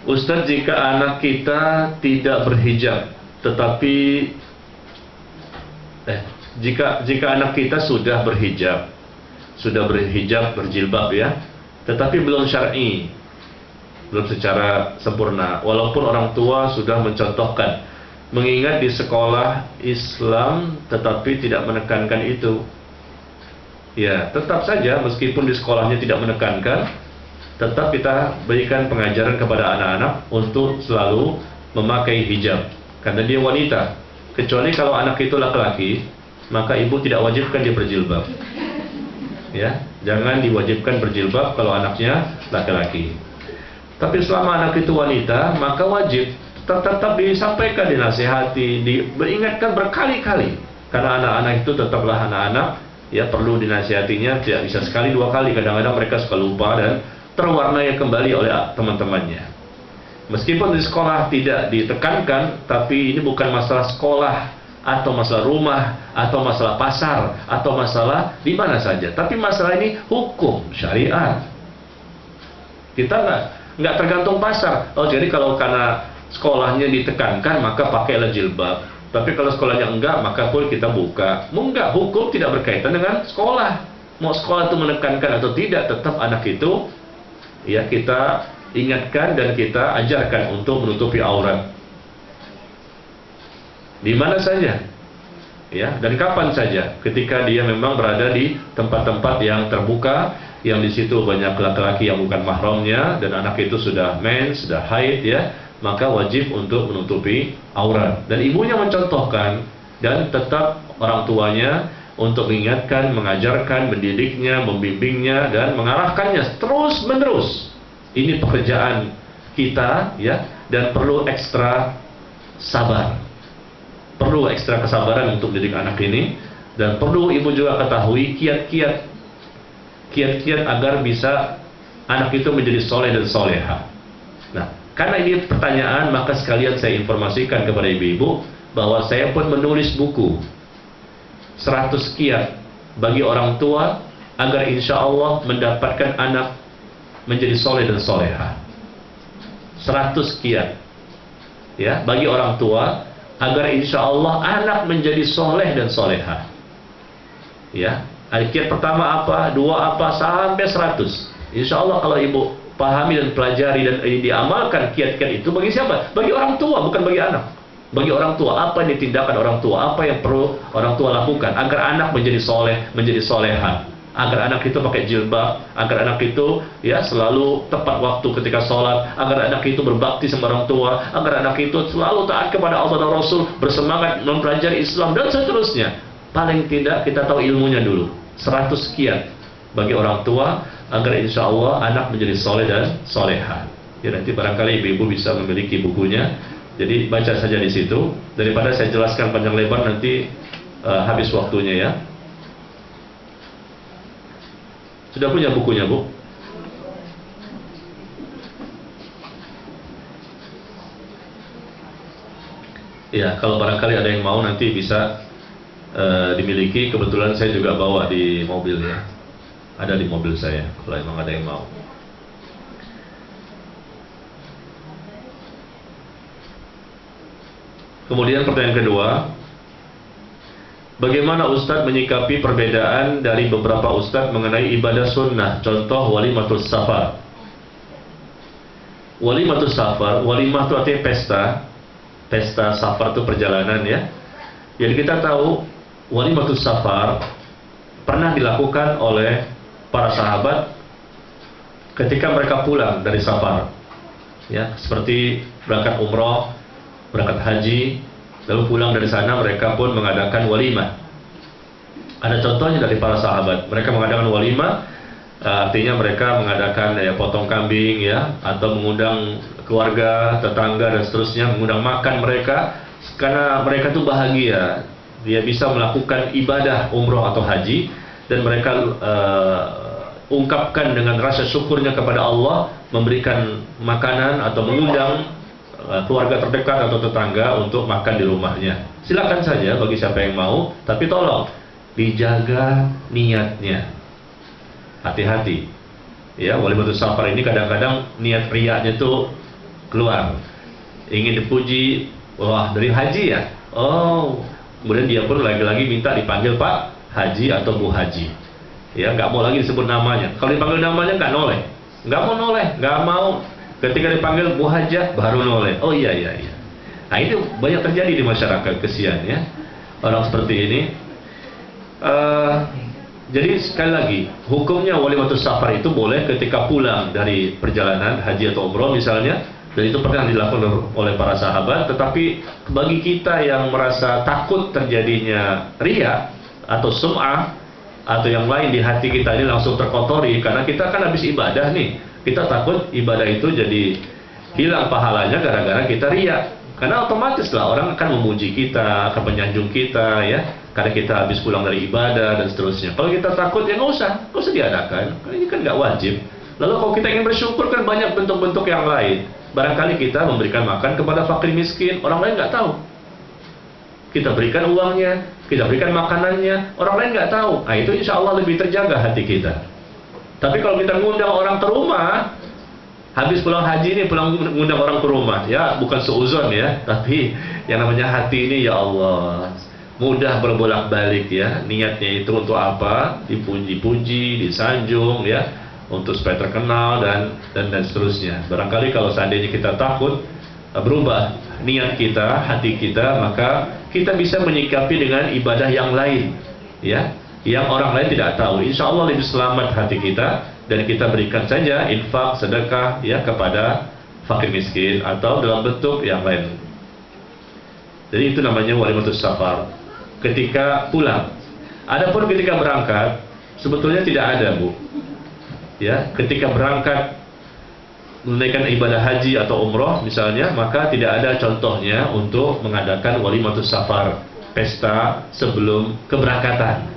Ustadz, jika anak kita tidak berhijab, tetapi jika anak kita sudah berhijab, berjilbab ya, tetapi belum syar'i, belum secara sempurna, walaupun orang tua sudah mencontohkan, mengingat di sekolah Islam tetapi tidak menekankan itu, ya tetap saja meskipun di sekolahnya tidak menekankan, tetap kita berikan pengajaran kepada anak-anak untuk selalu memakai hijab karena dia wanita. Kecuali kalau anak itu laki-laki, maka ibu tidak wajibkan dia berjilbab. Ya, jangan diwajibkan berjilbab kalau anaknya laki-laki. Tapi selama anak itu wanita, maka wajib tetap disampaikan, dinasihati, diingatkan berkali-kali. Karena anak-anak itu tetaplah anak-anak, ya perlu dinasihatinya, tidak bisa sekali 2 kali. Kadang-kadang mereka suka lupa dan terwarnai kembali oleh teman-temannya. Meskipun di sekolah tidak ditekankan, tapi ini bukan masalah sekolah atau masalah rumah atau masalah pasar atau masalah di mana saja, tapi masalah ini hukum syariat. Kita nggak tergantung pasar. Oh, jadi kalau karena sekolahnya ditekankan maka pakailah jilbab. Tapi kalau sekolahnya enggak, maka pun kita buka. Enggak, hukum tidak berkaitan dengan sekolah. Mau sekolah itu menekankan atau tidak, tetap anak itu ya kita ingatkan dan kita ajarkan untuk menutupi aurat di mana saja ya, dan kapan saja, ketika dia memang berada di tempat-tempat yang terbuka, yang di situ banyak laki-laki yang bukan mahramnya dan anak itu sudah mens, sudah haid ya, maka wajib untuk menutupi aurat. Dan ibunya mencontohkan dan tetap orang tuanya untuk mengingatkan, mengajarkan, mendidiknya, membimbingnya dan mengarahkannya terus menerus. Ini pekerjaan kita, ya, dan perlu ekstra sabar. Perlu ekstra kesabaran untuk didik anak ini, dan perlu ibu juga ketahui kiat-kiat agar bisa anak itu menjadi soleh dan soleha. Nah, karena ini pertanyaan, maka sekalian saya informasikan kepada ibu-ibu bahwa saya pun menulis buku 100 kiat bagi orang tua agar insya Allah mendapatkan anak menjadi soleh dan soleha. 100 kiat, ya, bagi orang tua agar insya Allah anak menjadi soleh dan soleha. Ya, kiat pertama apa, dua apa, sampai 100. Insya Allah kalau ibu pahami dan pelajari dan diamalkan kiat-kiat itu, bagi siapa? Bagi orang tua, bukan bagi anak. Bagi orang tua, apa yang ditindakan orang tua, apa yang perlu orang tua lakukan agar anak menjadi soleh, menjadi soleha, agar anak itu pakai jilbab, agar anak itu, ya, selalu tepat waktu ketika sholat, agar anak itu berbakti sama orang tua, agar anak itu selalu taat kepada Allah dan Rasul, bersemangat mempelajari Islam, dan seterusnya. Paling tidak kita tahu ilmunya dulu. 100 kiat bagi orang tua agar insya Allah anak menjadi soleh dan soleha. Ya, nanti barangkali ibu-ibu bisa memiliki bukunya. Jadi baca saja di situ. Daripada saya jelaskan panjang lebar nanti habis waktunya, ya. Sudah punya bukunya, Bu? Ya, kalau barangkali ada yang mau nanti bisa dimiliki. Kebetulan saya juga bawa di mobil, ya. Ada di mobil saya, kalau memang ada yang mau. Kemudian pertanyaan kedua, bagaimana Ustadz menyikapi perbedaan dari beberapa Ustadz mengenai ibadah sunnah? Contoh walimatus safar. Walimatus safar, walimah itu artinya pesta. Pesta safar itu perjalanan, ya. Jadi kita tahu walimatus safar pernah dilakukan oleh para sahabat ketika mereka pulang dari safar, ya, seperti berangkat umroh, berangkat haji, lalu pulang dari sana mereka pun mengadakan walimah. Ada contohnya dari para sahabat, mereka mengadakan walimah, artinya mereka mengadakan, ya, potong kambing, ya, atau mengundang keluarga, tetangga dan seterusnya, mengundang makan mereka, karena mereka tuh bahagia, dia bisa melakukan ibadah umroh atau haji, dan mereka ungkapkan dengan rasa syukurnya kepada Allah, memberikan makanan atau mengundang keluarga terdekat atau tetangga untuk makan di rumahnya. Silakan saja bagi siapa yang mau, tapi tolong dijaga niatnya. Hati-hati, ya. Walimatus safar ini kadang-kadang niat riyanya itu keluar, ingin dipuji, wah dari haji ya, oh, kemudian dia pun lagi-lagi minta dipanggil Pak Haji atau Bu Haji, ya, nggak mau lagi disebut namanya. Kalau dipanggil namanya nggak noleh, nggak mau noleh, nggak mau. Ketika dipanggil Bu Hajah baru noleh. Oh iya. Nah, itu banyak terjadi di masyarakat, kesian, ya, orang seperti ini. Jadi sekali lagi, hukumnya walimatus safar itu boleh ketika pulang dari perjalanan haji atau umroh misalnya, dan itu pernah dilakukan oleh para sahabat. Tetapi bagi kita yang merasa takut terjadinya riya atau sum'ah atau yang lain di hati kita ini langsung terkotori, karena kita kan habis ibadah nih, kita takut ibadah itu jadi hilang pahalanya gara-gara kita riya. Karena otomatis lah orang akan memuji kita, akan menyanjung kita, ya, karena kita habis pulang dari ibadah dan seterusnya. Kalau kita takut, ya nggak usah diadakan. Ini kan nggak wajib. Lalu kalau kita ingin bersyukur, kan banyak bentuk-bentuk yang lain. Barangkali kita memberikan makan kepada fakir miskin, orang lain nggak tahu. Kita berikan uangnya, kita berikan makanannya, orang lain nggak tahu. Nah, itu insya Allah lebih terjaga hati kita. Tapi kalau kita ngundang orang ke rumah, habis pulang haji ini pulang ngundang orang ke rumah, ya, bukan seuzon, ya, tapi yang namanya hati ini, ya Allah, mudah berbolak-balik, ya, niatnya itu untuk apa? Dipuji-puji, disanjung, ya, untuk supaya terkenal dan seterusnya. Barangkali kalau seandainya kita takut berubah niat kita, hati kita, maka kita bisa menyikapi dengan ibadah yang lain, ya, yang orang lain tidak tahu. Insya Allah lebih selamat hati kita, dan kita berikan saja infak, sedekah, ya, kepada fakir miskin atau dalam bentuk yang lain. Jadi itu namanya walimatus safar ketika pulang. Adapun ketika berangkat sebetulnya tidak ada, Bu. Ya, ketika berangkat menunaikan ibadah haji atau umroh misalnya, maka tidak ada contohnya untuk mengadakan walimatus safar, pesta sebelum keberangkatan.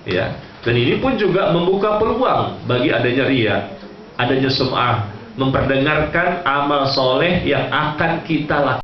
Ya, dan ini pun juga membuka peluang bagi adanya riya, adanya sum'ah, memperdengarkan amal soleh yang akan kita lakukan.